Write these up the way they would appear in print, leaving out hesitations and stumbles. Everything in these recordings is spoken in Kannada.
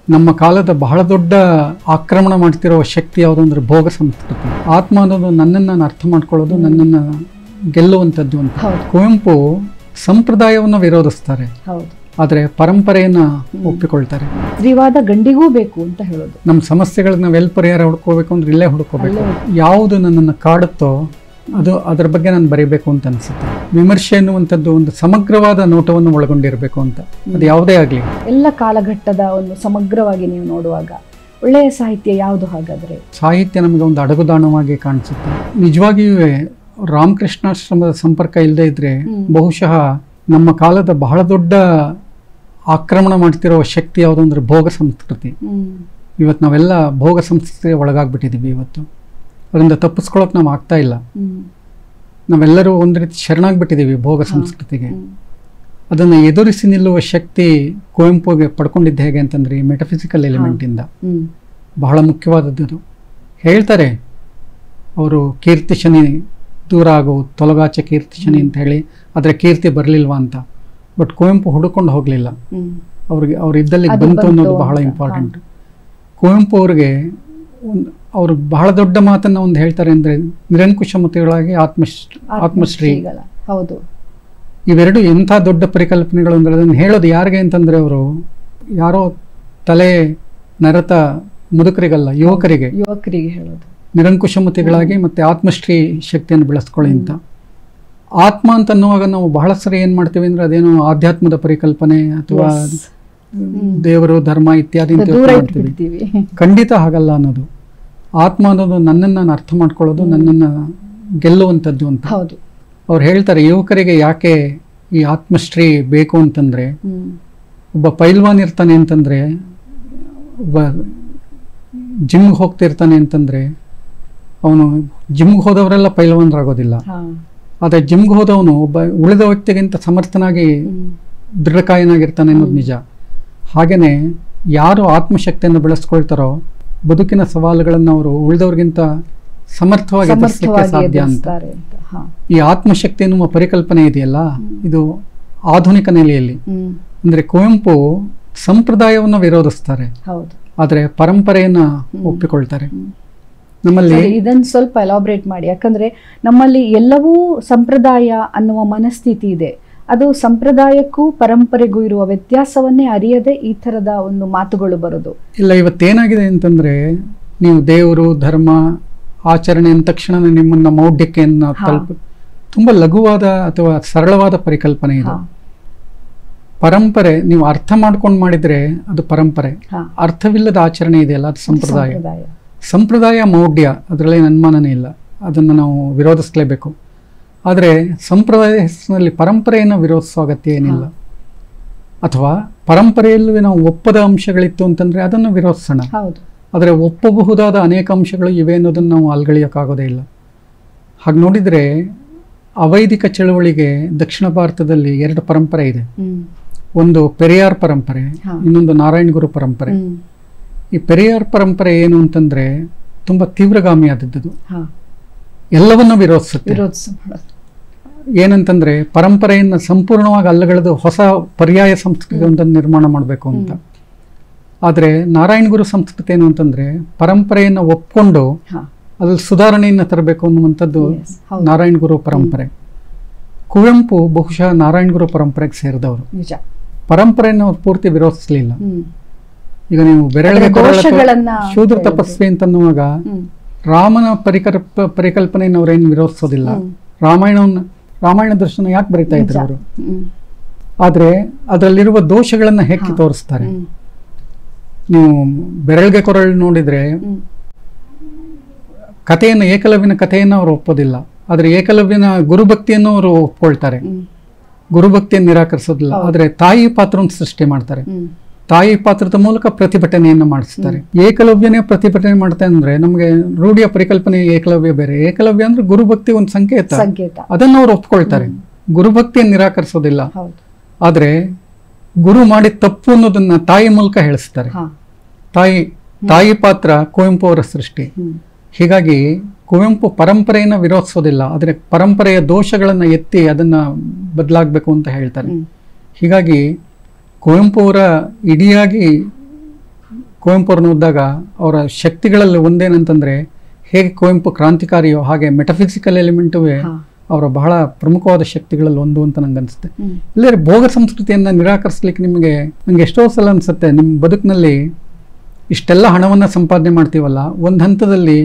ನಮ್ಮ ಕಾಲದ ಬಹಳ ದೊಡ್ಡ ಆಕ್ರಮಣ ಮಾಡ್ತಿರೋ ಶಕ್ತಿ ಯಾವುದು ಅಂದ್ರೆ ಭೋಗ ಸಂಸ್ಕೃತಿ. ಆತ್ಮ ಅನ್ನೋದು ನನ್ನನ್ನು ನಾನು ಅರ್ಥ ಮಾಡ್ಕೊಳ್ಳೋದು, ನನ್ನನ್ನು ಗೆಲ್ಲುವಂಥದ್ದು ಅಂತ. ಕುವೆಂಪು ಸಂಪ್ರದಾಯವನ್ನು ವಿರೋಧಿಸ್ತಾರೆ, ಆದರೆ ಪರಂಪರೆಯನ್ನ ಒಪ್ಪಿಕೊಳ್ತಾರೆ. ಸ್ತ್ರೀವಾದ ಗಂಡಿಗೂ ಬೇಕು ಅಂತ ಹೇಳೋದು. ನಮ್ಮ ಸಮಸ್ಯೆಗಳನ್ನ ನಾವೆಲ್ಲಿ ಪರಿಹಾರ ಹುಡ್ಕೋಬೇಕು ಅಂದ್ರೆ ಇಲ್ಲೇ ಹುಡ್ಕೋಬೇಕು. ಯಾವುದು ನನ್ನನ್ನು ಕಾಡುತ್ತೋ ಅದರ ಬಗ್ಗೆ ನಾನು ಬರೀಬೇಕು ಅಂತ ಅನಿಸುತ್ತೆ. ವಿಮರ್ಶೆ ಎನ್ನುವಂಥದ್ದು ಒಂದು ಸಮಗ್ರವಾದ ನೋಟವನ್ನು ಒಳಗೊಂಡಿರಬೇಕು ಅಂತ. ಅದು ಯಾವುದೇ ಆಗಲಿ, ಎಲ್ಲ ಕಾಲಘಟ್ಟದ ಒಂದು ಸಮಗ್ರವಾಗಿ ನೀವು ನೋಡುವಾಗ ಒಳ್ಳೆಯ ಸಾಹಿತ್ಯ ಯಾವುದು? ಹಾಗಾದ್ರೆ ಸಾಹಿತ್ಯ ನಮಗೆ ಒಂದು ಅಡಗುದಾಣವಾಗಿ ಕಾಣಿಸುತ್ತೆ. ನಿಜವಾಗಿಯೂ ರಾಮಕೃಷ್ಣಾಶ್ರಮದ ಸಂಪರ್ಕ ಇಲ್ಲದೆ ಇದ್ರೆ ಬಹುಶಃ ನಮ್ಮ ಕಾಲದ ಬಹಳ ದೊಡ್ಡ ಆಕ್ರಮಣ ಮಾಡ್ತಿರೋ ಶಕ್ತಿ ಯಾವುದು ಅಂದ್ರೆ ಭೋಗ ಸಂಸ್ಕೃತಿ. ಇವತ್ತು ನಾವೆಲ್ಲ ಭೋಗ ಸಂಸ್ಕೃತಿಗೆ ಒಳಗಾಗ್ಬಿಟ್ಟಿದ್ದೀವಿ. ಇವತ್ತು ಅದರಿಂದ ತಪ್ಪಿಸ್ಕೊಳ್ಳೋಕೆ ನಾವು ಆಗ್ತಾ ಇಲ್ಲ. ನಾವೆಲ್ಲರೂ ಒಂದು ರೀತಿ ಶರಣಾಗ್ಬಿಟ್ಟಿದ್ದೀವಿ ಭೋಗ ಸಂಸ್ಕೃತಿಗೆ. ಅದನ್ನು ಎದುರಿಸಿ ನಿಲ್ಲುವ ಶಕ್ತಿ ಕುವೆಂಪುಗೆ ಪಡ್ಕೊಂಡಿದ್ದು ಹೇಗೆ ಅಂತಂದ್ರೆ ಈ ಮೆಟಫಿಸಿಕಲ್ ಎಲಿಮೆಂಟಿಂದ ಬಹಳ ಮುಖ್ಯವಾದದ್ದು. ಹೇಳ್ತಾರೆ ಅವರು ಕೀರ್ತಿ ಶನಿ ದೂರ ಆಗು, ತೊಲಗಾಚೆ ಕೀರ್ತಿ ಶನಿ ಅಂತ ಹೇಳಿ, ಆದರೆ ಕೀರ್ತಿ ಬರಲಿಲ್ವಾ ಅಂತ. ಬಟ್ ಕುವೆಂಪು ಹುಡುಕೊಂಡು ಹೋಗಲಿಲ್ಲ, ಅವ್ರು ಇದ್ದಲ್ಲಿ ಬಂತು ಅನ್ನೋದು ಬಹಳ ಇಂಪಾರ್ಟೆಂಟ್. ಕುವೆಂಪು ಅವ್ರಿಗೆ ಅವರು ಬಹಳ ದೊಡ್ಡ ಮಾತನ್ನ ಒಂದು ಹೇಳ್ತಾರೆ ಅಂದರೆ ನಿರಂಕುಶಮತಿಗಳಾಗಿ ಆತ್ಮಶ್ರೀ. ಹೌದು, ಇವೆರಡು ಎಂಥ ದೊಡ್ಡ ಪರಿಕಲ್ಪನೆಗಳು ಅಂದರೆ ಅದನ್ನು ಹೇಳೋದು ಯಾರಿಗೆ ಅಂತಂದ್ರೆ ಅವರು ಯಾರೋ ತಲೆ ನರತ ಮುದುಕರಿಗಲ್ಲ, ಯುವಕರಿಗೆ ಹೇಳೋದು. ನಿರಂಕುಶಮತಿಗಳಾಗಿ ಮತ್ತೆ ಆತ್ಮಶ್ರೀ ಶಕ್ತಿಯನ್ನು ಬೆಳೆಸ್ಕೊಳ್ಳಿ ಅಂತ. ಆತ್ಮ ಅಂತ ಅನ್ನುವಾಗ ನಾವು ಬಹಳ ಸರಿ ಏನ್ ಮಾಡ್ತೀವಿ ಅಂದ್ರೆ ಅದೇನೋ ಆಧ್ಯಾತ್ಮದ ಪರಿಕಲ್ಪನೆ ಅಥವಾ ದೇವರು ಧರ್ಮ ಇತ್ಯಾದಿ ಅಂತ ಮಾಡ್ತೀವಿ. ಖಂಡಿತ ಹಾಗಲ್ಲ ಅನ್ನೋದು. ಆತ್ಮ ಅನ್ನೋದು ನನ್ನನ್ನು ನಾನು ಅರ್ಥ ಮಾಡ್ಕೊಳ್ಳೋದು, ನನ್ನನ್ನು ಗೆಲ್ಲುವಂಥದ್ದು ಅಂತ. ಅವ್ರು ಹೇಳ್ತಾರೆ ಯುವಕರಿಗೆ ಯಾಕೆ ಈ ಆತ್ಮಶ್ರೀ ಬೇಕು ಅಂತಂದ್ರೆ, ಒಬ್ಬ ಪೈಲ್ವಾನ್ ಇರ್ತಾನೆ ಅಂತಂದ್ರೆ, ಒಬ್ಬ ಜಿಮ್ಗೆ ಹೋಗ್ತಿರ್ತಾನೆ ಅಂತಂದ್ರೆ ಅವನು ಜಿಮ್ಗೆ ಹೋದವರೆಲ್ಲ ಪೈಲ್ವಾನರಾಗೋದಿಲ್ಲ. ಆದರೆ ಜಿಮ್ಗೆ ಹೋದವನು ಒಬ್ಬ ಉಳಿದ ವ್ಯಕ್ತಿಗಿಂತ ಸಮರ್ಥನಾಗಿ ದೃಢಕಾಯನಾಗಿರ್ತಾನೆ ಅನ್ನೋದು ನಿಜ. ಹಾಗೇನೆ ಯಾರು ಆತ್ಮಶಕ್ತಿಯನ್ನು ಬೆಳೆಸ್ಕೊಳ್ತಾರೋ ಬದುಕಿನ ಸವಾಲುಗಳನ್ನು ಅವರು ಉಳಿದವ್ರಿಗಿಂತ ಸಮರ್ಥವಾಗಿ ಎದುರಿಸಲಿಕ್ಕೆ ಸಾಧ್ಯ ಅಂತ. ಈ ಆತ್ಮಶಕ್ತಿ ಎನ್ನುವ ಪರಿಕಲ್ಪನೆ ಇದೆಯಲ್ಲ, ಇದು ಆಧುನಿಕ ನೆಲೆಯಲ್ಲಿ ಅಂದ್ರೆ ಕುವೆಂಪು ಸಂಪ್ರದಾಯವನ್ನು ವಿರೋಧಿಸ್ತಾರೆ, ಆದರೆ ಪರಂಪರೆಯನ್ನ ಒಪ್ಪಿಕೊಳ್ತಾರೆ. ನಮ್ಮಲ್ಲಿ ಇದನ್ನು ಸ್ವಲ್ಪ ಎಲಾಬ್ರೇಟ್ ಮಾಡಿ, ಯಾಕಂದ್ರೆ ನಮ್ಮಲ್ಲಿ ಎಲ್ಲವೂ ಸಂಪ್ರದಾಯ ಅನ್ನುವ ಮನಸ್ಥಿತಿ ಇದೆ. ಅದು ಸಂಪ್ರದಾಯಕ್ಕೂ ಪರಂಪರೆಗೂ ಇರುವ ವ್ಯತ್ಯಾಸವನ್ನೇ ಅರಿಯದೆ ಈ ತರದ ಒಂದು ಮಾತುಗಳು ಬರೋದು. ಇಲ್ಲ, ಇವತ್ತೇನಾಗಿದೆ ಅಂತಂದ್ರೆ ನೀವು ದೇವರು ಧರ್ಮ ಆಚರಣೆ ಅಂದ ತಕ್ಷಣ ನಿಮ್ಮನ್ನ ಮೌಢ್ಯಕ್ಕೆ ತುಂಬಾ ಲಘುವಾದ ಅಥವಾ ಸರಳವಾದ ಪರಿಕಲ್ಪನೆ ಇದು. ಪರಂಪರೆ ನೀವು ಅರ್ಥ ಮಾಡ್ಕೊಂಡು ಮಾಡಿದ್ರೆ ಅದು ಪರಂಪರೆ, ಅರ್ಥವಿಲ್ಲದ ಆಚರಣೆ ಇದೆಯಲ್ಲ ಅದು ಸಂಪ್ರದಾಯ. ಸಂಪ್ರದಾಯ ಮೌಢ್ಯ, ಅದರಲ್ಲಿ ಅನುಮಾನನೇ ಇಲ್ಲ, ಅದನ್ನು ನಾವು ವಿರೋಧಿಸಲೇಬೇಕು. ಆದರೆ ಸಂಪ್ರದಾಯ ಹೆಸರಿನಲ್ಲಿ ಪರಂಪರೆಯನ್ನು ವಿರೋಧಿಸೋ ಅಗತ್ಯ ಏನಿಲ್ಲ. ಅಥವಾ ಪರಂಪರೆಯಲ್ಲೂ ನಾವು ಒಪ್ಪದ ಅಂಶಗಳಿತ್ತು ಅಂತಂದ್ರೆ ಅದನ್ನು ವಿರೋಧಿಸೋಣ. ಆದರೆ ಒಪ್ಪಬಹುದಾದ ಅನೇಕ ಅಂಶಗಳು ಇವೆ ಅನ್ನೋದನ್ನು ನಾವು ಅಲ್ಗಳಿಯೋಕ್ಕಾಗೋದೇ ಇಲ್ಲ. ಹಾಗೆ ನೋಡಿದರೆ ಅವೈದಿಕ ಚಳುವಳಿಗೆ ದಕ್ಷಿಣ ಭಾರತದಲ್ಲಿ ಎರಡು ಪರಂಪರೆ ಇದೆ. ಒಂದು ಪೆರಿಯಾರ್ ಪರಂಪರೆ, ಇನ್ನೊಂದು ನಾರಾಯಣ ಗುರು ಪರಂಪರೆ. ಈ ಪೆರಿಯಾರ್ ಪರಂಪರೆ ಏನು ಅಂತಂದ್ರೆ ತುಂಬಾ ತೀವ್ರಗಾಮಿಯಾದದ್ದು, ಎಲ್ಲವನ್ನೂ ವಿರೋಧಿಸುತ್ತೆ. ಏನಂತಂದ್ರೆ ಪರಂಪರೆಯನ್ನು ಸಂಪೂರ್ಣವಾಗಿ ಅಲ್ಲಗಳೆದು ಹೊಸ ಪರ್ಯಾಯ ಸಂಸ್ಕೃತಿಯೊಂದನ್ನು ನಿರ್ಮಾಣ ಮಾಡಬೇಕು ಅಂತ. ಆದರೆ ನಾರಾಯಣ ಗುರು ಸಂಸ್ಕೃತಿ ಏನು ಅಂತಂದ್ರೆ ಪರಂಪರೆಯನ್ನು ಒಪ್ಕೊಂಡು ಅದ್ರಲ್ಲಿ ಸುಧಾರಣೆಯನ್ನು ತರಬೇಕು ಅನ್ನುವಂಥದ್ದು ನಾರಾಯಣ ಗುರು ಪರಂಪರೆ. ಕುವೆಂಪು ಬಹುಶಃ ನಾರಾಯಣ ಗುರು ಪರಂಪರೆಗೆ ಸೇರಿದವರು. ಪರಂಪರೆಯನ್ನು ಅವ್ರು ಪೂರ್ತಿ ವಿರೋಧಿಸಲಿಲ್ಲ. ಈಗ ನೀವು ಬೆರಳಿಗೆ ಶೂದ್ರ ತಪಸ್ವಿ ಅಂತನ್ನುವಾಗ ರಾಮನ ಪರಿಕಲ್ಪನೆಯನ್ನು ಅವ್ರೇನು ವಿರೋಧಿಸೋದಿಲ್ಲ. ರಾಮಾಯಣ ದರ್ಶನ ಯಾಕೆ ಬರೀತಾ ಇದ್ರು ಅವರು? ಆದ್ರೆ ಅದರಲ್ಲಿರುವ ದೋಷಗಳನ್ನ ಹೆಕ್ಕಿ ತೋರಿಸ್ತಾರೆ. ನೀವು ಬೆರಳಿಗೆ ಕೊರಳು ನೋಡಿದ್ರೆ ಕಥೆಯನ್ನು, ಏಕಲವ್ಯನ ಕಥೆಯನ್ನು ಅವರು ಒಪ್ಪೋದಿಲ್ಲ. ಆದ್ರೆ ಏಕಲವ್ಯನ ಗುರುಭಕ್ತಿಯನ್ನು ಅವರು ಒಪ್ಕೊಳ್ತಾರೆ, ಗುರುಭಕ್ತಿಯನ್ನು ನಿರಾಕರಿಸೋದಿಲ್ಲ. ಆದ್ರೆ ತಾಯಿ ಪಾತ್ರವನ್ನು ಸೃಷ್ಟಿ ಮಾಡ್ತಾರೆ, ತಾಯಿ ಪಾತ್ರದ ಮೂಲಕ ಪ್ರತಿಭಟನೆಯನ್ನು ಮಾಡಿಸ್ತಾರೆ. ಏಕಲವ್ಯನೇ ಪ್ರತಿಭಟನೆ ಮಾಡ್ತಾ ಅಂದ್ರೆ ನಮಗೆ ರೂಢಿಯ ಪರಿಕಲ್ಪನೆ ಏಕಲವ್ಯ ಬೇರೆ. ಏಕಲವ್ಯ ಅಂದ್ರೆ ಗುರುಭಕ್ತಿ ಒಂದು ಸಂಕೇತ, ಅದನ್ನು ಅವ್ರು ಒಪ್ಕೊಳ್ತಾರೆ, ಗುರುಭಕ್ತಿಯನ್ನು ನಿರಾಕರಿಸೋದಿಲ್ಲ. ಆದ್ರೆ ಗುರು ಮಾಡಿದ ತಪ್ಪು ಅನ್ನೋದನ್ನ ತಾಯಿ ಮೂಲಕ ಹೇಳಿಸ್ತಾರೆ. ತಾಯಿ ಪಾತ್ರ ಕುವೆಂಪು ಅವರ ಸೃಷ್ಟಿ. ಹೀಗಾಗಿ ಕುವೆಂಪು ಪರಂಪರೆಯನ್ನು ವಿರೋಧಿಸೋದಿಲ್ಲ, ಆದರೆ ಪರಂಪರೆಯ ದೋಷಗಳನ್ನು ಎತ್ತಿ ಅದನ್ನ ಬದಲಾಗಬೇಕು ಅಂತ ಹೇಳ್ತಾರೆ. ಹೀಗಾಗಿ ಕುವೆಂಪು ಅವರ ಇಡಿಯಾಗಿ ಕುವೆಂಪು ಅವ್ರನ್ನ ಓದಿದಾಗ ಅವರ ಶಕ್ತಿಗಳಲ್ಲಿ ಒಂದೇನಂತಂದರೆ ಹೇಗೆ ಕುವೆಂಪು ಕ್ರಾಂತಿಕಾರಿಯೋ ಹಾಗೆ ಮೆಟಫಿಸಿಕಲ್ ಎಲಿಮೆಂಟುವೇ ಅವರ ಬಹಳ ಪ್ರಮುಖವಾದ ಶಕ್ತಿಗಳಲ್ಲಿ ಒಂದು ಅಂತ ನಂಗೆ ಅನಿಸುತ್ತೆ. ಇಲ್ಲದ್ರೆ ಭೋಗ ಸಂಸ್ಕೃತಿಯನ್ನು ನಿರಾಕರಿಸ್ಲಿಕ್ಕೆ ನಂಗೆ ಎಷ್ಟೋ ಸಲ ಅನಿಸುತ್ತೆ, ನಿಮ್ಮ ಬದುಕಿನಲ್ಲಿ ಇಷ್ಟೆಲ್ಲ ಹಣವನ್ನು ಸಂಪಾದನೆ ಮಾಡ್ತೀವಲ್ಲ, ಒಂದು ಹಂತದಲ್ಲಿ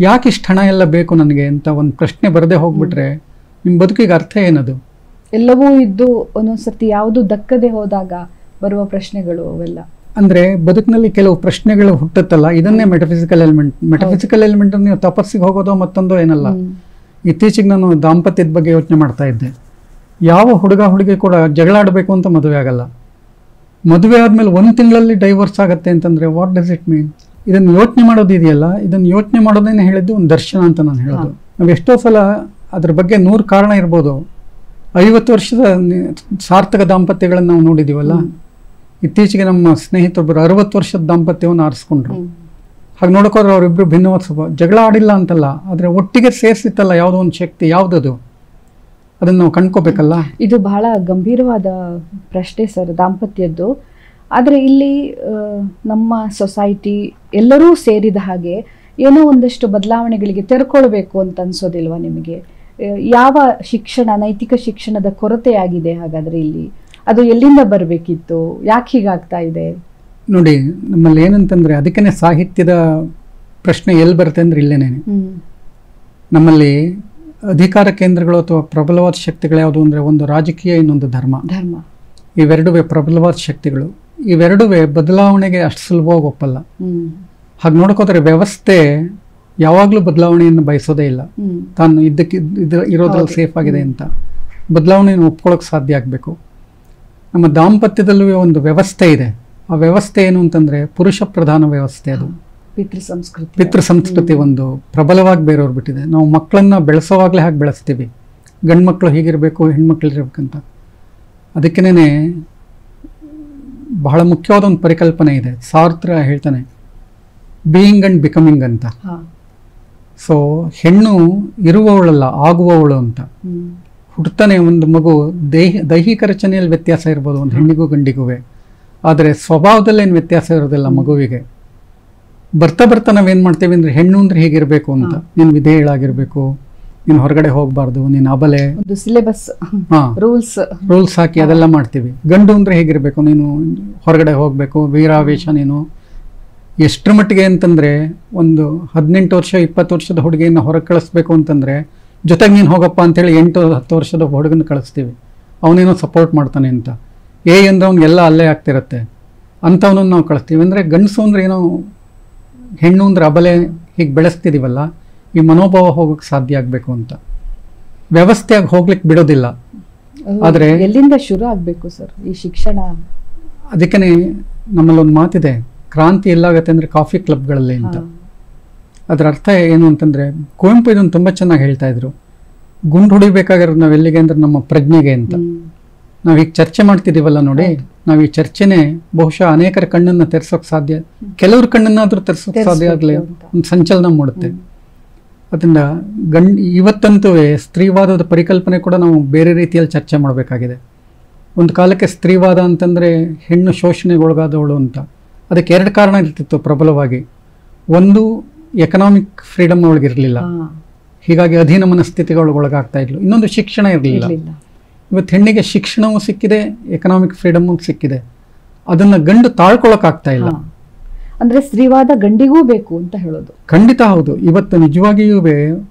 ಯಾಕೆ ಇಷ್ಟು ಹಣ ಎಲ್ಲ ಬೇಕು ನನಗೆ ಅಂತ ಒಂದು ಪ್ರಶ್ನೆ ಬರದೇ ಹೋಗ್ಬಿಟ್ರೆ ನಿಮ್ಮ ಬದುಕಿಗೆ ಅರ್ಥ ಏನದು? ಎಲ್ಲವೂ ಇದ್ದು ಒಂದೊಂದ್ಸರ್ತಿ ಯಾವುದು ದಕ್ಕದೆ ಹೋದಾಗ ಬರುವ ಪ್ರಶ್ನೆಗಳು ಅವೆಲ್ಲ. ಅಂದರೆ ಬದುಕಿನಲ್ಲಿ ಕೆಲವು ಪ್ರಶ್ನೆಗಳು ಹುಟ್ಟುತ್ತಲ್ಲ, ಇದನ್ನೇ ಮೆಟಫಿಸಿಕಲ್ ಎಲಿಮೆಂಟ್ ನೀವು ತಪಸ್ಸಿಗೆ ಹೋಗೋದೋ ಮತ್ತೊಂದೋ ಏನಲ್ಲ. ಇತ್ತೀಚೆಗೆ ನಾನು ದಾಂಪತ್ಯದ ಬಗ್ಗೆ ಯೋಚನೆ ಮಾಡ್ತಾ ಇದ್ದೆ. ಯಾವ ಹುಡುಗಿ ಕೂಡ ಜಗಳ ಆಡಬೇಕು ಅಂತ ಮದುವೆ ಆಗಲ್ಲ. ಮದುವೆ ಆದಮೇಲೆ 1 ತಿಂಗಳಲ್ಲಿ ಡೈವರ್ಸ್ ಆಗುತ್ತೆ ಅಂತಂದರೆ ವಾಟ್ ಡಸ್ ಇಟ್ ಮೀನ್? ಇದನ್ನು ಯೋಚನೆ ಮಾಡೋದಿದೆಯಲ್ಲ, ಇದನ್ನು ಯೋಚನೆ ಮಾಡೋದೇನೆ ಹೇಳಿದ್ದು ಒಂದು ದರ್ಶನ ಅಂತ ನಾನು ಹೇಳೋದು. ನಾವು ಎಷ್ಟೋ ಸಲ ಅದ್ರ ಬಗ್ಗೆ 100 ಕಾರಣ ಇರ್ಬೋದು. 50 ವರ್ಷದ ಸಾರ್ಥಕ ದಾಂಪತ್ಯಗಳನ್ನು ನಾವು ನೋಡಿದ್ದೀವಲ್ಲ. ಇತ್ತೀಚೆಗೆ ನಮ್ಮ ಸ್ನೇಹಿತರೊಬ್ಬರು 60 ವರ್ಷದ ದಾಂಪತ್ಯವನ್ನು ಆರಿಸ್ಕೊಂಡ್ರು. ಹಾಗೆ ನೋಡ್ಕೋದ್ರೆ ಅವರಿಬ್ಬರು ಭಿನ್ನವಾದ ಸ್ವಭಾವ. ಜಗಳ ಆಡಿಲ್ಲ ಅಂತಲ್ಲ, ಆದರೆ ಒಟ್ಟಿಗೆ ಸೇರಿಸಿತ್ತಲ್ಲ ಯಾವುದೋ ಒಂದು ಶಕ್ತಿ, ಯಾವುದದು ಅದನ್ನು ನಾವು ಕಂಡ್ಕೋಬೇಕಲ್ಲ. ಇದು ಬಹಳ ಗಂಭೀರವಾದ ಪ್ರಶ್ನೆ ಸರ್, ದಾಂಪತ್ಯದ್ದು. ಆದರೆ ಇಲ್ಲಿ ನಮ್ಮ ಸೊಸೈಟಿ ಎಲ್ಲರೂ ಸೇರಿದ ಹಾಗೆ ಏನೋ ಒಂದಷ್ಟು ಬದಲಾವಣೆಗಳಿಗೆ ತೆರ್ಕೊಳ್ಬೇಕು ಅಂತ ಅನ್ಸೋದಿಲ್ವಾ ನಿಮಗೆ? ಯಾವ ಶಿಕ್ಷಣ, ನೈತಿಕ ಶಿಕ್ಷಣದ ಕೊರತೆಯಾಗಿದೆ ಹಾಗಾದ್ರೆ ಇಲ್ಲಿ? ಅದು ಎಲ್ಲಿಂದ ಬರಬೇಕಿತ್ತು? ಯಾಕೆ ಹೀಗಾಗ್ತಾ ಇದೆ? ನೋಡಿ, ನಮ್ಮಲ್ಲಿ ಏನಂತಂದ್ರೆ ಅದಕ್ಕೇ ಸಾಹಿತ್ಯದ ಪ್ರಶ್ನೆ ಎಲ್ಲಿ ಬರುತ್ತೆ ಅಂದ್ರೆ ಇಲ್ಲೇನೆ. ನಮ್ಮಲ್ಲಿ ಅಧಿಕಾರ ಕೇಂದ್ರಗಳು ಅಥವಾ ಪ್ರಬಲವಾದ ಶಕ್ತಿಗಳು ಯಾವುದು ಅಂದರೆ ಒಂದು ರಾಜಕೀಯ, ಇನ್ನೊಂದು ಧರ್ಮ. ಇವೆರಡುವೇ ಪ್ರಬಲವಾದ ಶಕ್ತಿಗಳು. ಇವೆರಡುವೇ ಬದಲಾವಣೆಗೆ ಅಷ್ಟು ಸುಲಭವಾಗಿ ಒಪ್ಪಲ್ಲ. ಹಾಗೆ ನೋಡ್ಕೋತಾರೆ ವ್ಯವಸ್ಥೆ ಯಾವಾಗಲೂ ಬದಲಾವಣೆಯನ್ನು ಬಯಸೋದೇ ಇಲ್ಲ. ತಾನು ಇರೋದ್ರಲ್ಲಿ ಸೇಫ್ ಆಗಿದೆ ಅಂತ ಬದಲಾವಣೆಯನ್ನು ಒಪ್ಕೊಳ್ಳೋಕೆ ಸಾಧ್ಯ ಆಗಬೇಕು. ನಮ್ಮ ದಾಂಪತ್ಯದಲ್ಲೂ ಒಂದು ವ್ಯವಸ್ಥೆ ಇದೆ. ಆ ವ್ಯವಸ್ಥೆ ಏನು ಅಂತಂದರೆ ಪುರುಷ ಪ್ರಧಾನ ವ್ಯವಸ್ಥೆ. ಅದು ಪಿತೃ ಸಂಸ್ಕೃತಿ ಒಂದು ಪ್ರಬಲವಾಗಿ ಬೇರೆಯವ್ರು ಬಿಟ್ಟಿದೆ. ನಾವು ಮಕ್ಕಳನ್ನು ಬೆಳೆಸೋವಾಗಲೇ ಹಾಗೆ ಬೆಳೆಸ್ತೀವಿ, ಗಂಡು ಮಕ್ಕಳು ಹೀಗಿರಬೇಕು, ಹೆಣ್ಮಕ್ಳು ಇರಬೇಕಂತ. ಅದಕ್ಕೇನೆ ಬಹಳ ಮುಖ್ಯವಾದ ಒಂದು ಪರಿಕಲ್ಪನೆ ಇದೆ. ಸಾರ್ತ್ರ ಹೇಳ್ತಾನೆ ಬೀಯಿಂಗ್ ಅಂಡ್ ಬಿಕಮಿಂಗ್ ಅಂತ. ಸೊ ಹೆಣ್ಣು ಇರುವವಳಲ್ಲ, ಆಗುವವಳು ಅಂತ. ಹುಟ್ಟುತ್ತಾನೆ ಒಂದು ಮಗು ದೈಹಿಕ ರಚನೆಯಲ್ಲಿ ವ್ಯತ್ಯಾಸ ಇರ್ಬೋದು ಒಂದು ಹೆಣ್ಣಿಗೂ ಗಂಡಿಗೂ, ಆದರೆ ಸ್ವಭಾವದಲ್ಲೇನು ವ್ಯತ್ಯಾಸ ಇರೋದಿಲ್ಲ ಮಗುವಿಗೆ. ಬರ್ತಾ ನಾವೇನು ಮಾಡ್ತೇವೆ ಅಂದರೆ ಹೆಣ್ಣು ಅಂದರೆ ಹೀಗಿರಬೇಕು ಅಂತ, ನೀನು ವಿಧೇಯಳಾಗಿರ್ಬೇಕು, ನೀನು ಹೊರಗಡೆ ಹೋಗಬಾರ್ದು, ನೀನು ಅಬಲೆ, ಸಿಲೆಬಸ್, ರೂಲ್ಸ್ ಹಾಕಿ ಅದೆಲ್ಲ ಮಾಡ್ತೀವಿ. ಗಂಡು ಅಂದರೆ ಹೇಗಿರಬೇಕು, ನೀನು ಹೊರಗಡೆ ಹೋಗಬೇಕು, ವೀರಾವೇಶ. ನೀನು ಎಷ್ಟರ ಮಟ್ಟಿಗೆ ಅಂತಂದರೆ ಒಂದು 18 ವರ್ಷ 20 ವರ್ಷದ ಹುಡುಗಿಯನ್ನು ಹೊರಗೆ ಕಳಿಸ್ಬೇಕು ಅಂತಂದರೆ ಜೊತೆಗೆ ನೀನು ಹೋಗಪ್ಪ ಅಂತೇಳಿ 8-10 ವರ್ಷದ ಹುಡುಗನ ಕಳಿಸ್ತೀವಿ, ಅವನೇನೋ ಸಪೋರ್ಟ್ ಮಾಡ್ತಾನೆ ಅಂತ. ಅಂದ್ರೆ ಅವ್ನಿಗೆಲ್ಲ ಅಲ್ಲೇ ಆಗ್ತಿರತ್ತೆ ಅಂಥವನನ್ನು ನಾವು ಕಳಿಸ್ತೀವಿ. ಅಂದರೆ ಗಂಡಸು ಅಂದರೆ ಏನೋ, ಹೆಣ್ಣು ಅಂದರೆ ಅಬಲೆ, ಹೀಗೆ ಬೆಳೆಸ್ತಿದ್ದೀವಲ್ಲ, ಈ ಮನೋಭಾವ ಹೋಗೋಕ್ಕೆ ಸಾಧ್ಯ ಆಗಬೇಕು ಅಂತ ವ್ಯವಸ್ಥೆಯಾಗಿ ಹೋಗ್ಲಿಕ್ಕೆ ಬಿಡೋದಿಲ್ಲ. ಆದರೆ ಎಲ್ಲಿಂದ ಶುರು ಆಗಬೇಕು ಸರ್ ಈ ಶಿಕ್ಷಣ? ಅದಕ್ಕೇ ನಮ್ಮಲ್ಲಿ ಒಂದು ಮಾತಿದೆ, ಕ್ರಾಂತಿ ಎಲ್ಲಾಗತ್ತೆ ಅಂದರೆ ಕಾಫಿ ಕ್ಲಬ್ಗಳಲ್ಲಿ ಅಂತ. ಅದರ ಅರ್ಥ ಏನು ಅಂತಂದರೆ, ಕುವೆಂಪು ಇದನ್ನು ತುಂಬ ಚೆನ್ನಾಗಿ ಹೇಳ್ತಾ ಇದ್ರು. ಗುಂಡು ಹೊಡಿಬೇಕಾಗಿರೋದು ನಾವು ಎಲ್ಲಿಗೆ ಅಂದರೆ ನಮ್ಮ ಪ್ರಜ್ಞೆಗೆ ಅಂತ. ನಾವು ಈಗ ಚರ್ಚೆ ಮಾಡ್ತಿದ್ದೀವಲ್ಲ ನೋಡಿ, ನಾವು ಈ ಚರ್ಚೆನೇ ಬಹುಶಃ ಅನೇಕರ ಕಣ್ಣನ್ನು ತೆರೆಸೋಕೆ ಸಾಧ್ಯ, ಕೆಲವ್ರ ಕಣ್ಣನ್ನಾದರೂ ತೆರೆಸೋಕೆ ಸಾಧ್ಯ ಆಗಲಿ, ಒಂದು ಸಂಚಲನ ಮೂಡುತ್ತೆ. ಅದರಿಂದ ಇವತ್ತಂತೂ ಸ್ತ್ರೀವಾದದ ಪರಿಕಲ್ಪನೆ ಕೂಡ ನಾವು ಬೇರೆ ರೀತಿಯಲ್ಲಿ ಚರ್ಚೆ ಮಾಡಬೇಕಾಗಿದೆ. ಒಂದು ಕಾಲಕ್ಕೆ ಸ್ತ್ರೀವಾದ ಅಂತಂದರೆ ಹೆಣ್ಣು ಶೋಷಣೆಗೊಳಗಾದವಳು ಅಂತ. ಅದಕ್ಕೆ 2 ಕಾರಣ ಇರ್ತಿತ್ತು ಪ್ರಬಲವಾಗಿ. ಒಂದು, ಎಕನಾಮಿಕ್ ಫ್ರೀಡಮ್ ಅವಳಿಗಿರಲಿಲ್ಲ, ಹೀಗಾಗಿ ಅಧೀನ ಮನಸ್ಥಿತಿಗಳು ಒಳಗಾಗ್ತಾ ಇದ್ಲು. ಇನ್ನೊಂದು, ಶಿಕ್ಷಣ ಇರಲಿಲ್ಲ. ಇವತ್ತು ಹೆಣ್ಣಿಗೆ ಶಿಕ್ಷಣವೂ ಸಿಕ್ಕಿದೆ, ಎಕನಾಮಿಕ್ ಫ್ರೀಡಮ್ಮು ಸಿಕ್ಕಿದೆ. ಅದನ್ನು ಗಂಡು ತಾಳ್ಕೊಳಕ್ಕಾಗ್ತಾ ಇಲ್ಲ. ಅಂದ್ರೆ ಸ್ತ್ರೀವಾದ ಗಂಡಿಗೂ ಬೇಕು ಅಂತ ಹೇಳೋದು? ಖಂಡಿತ ಹೌದು. ಇವತ್ತು ನಿಜವಾಗಿಯೂ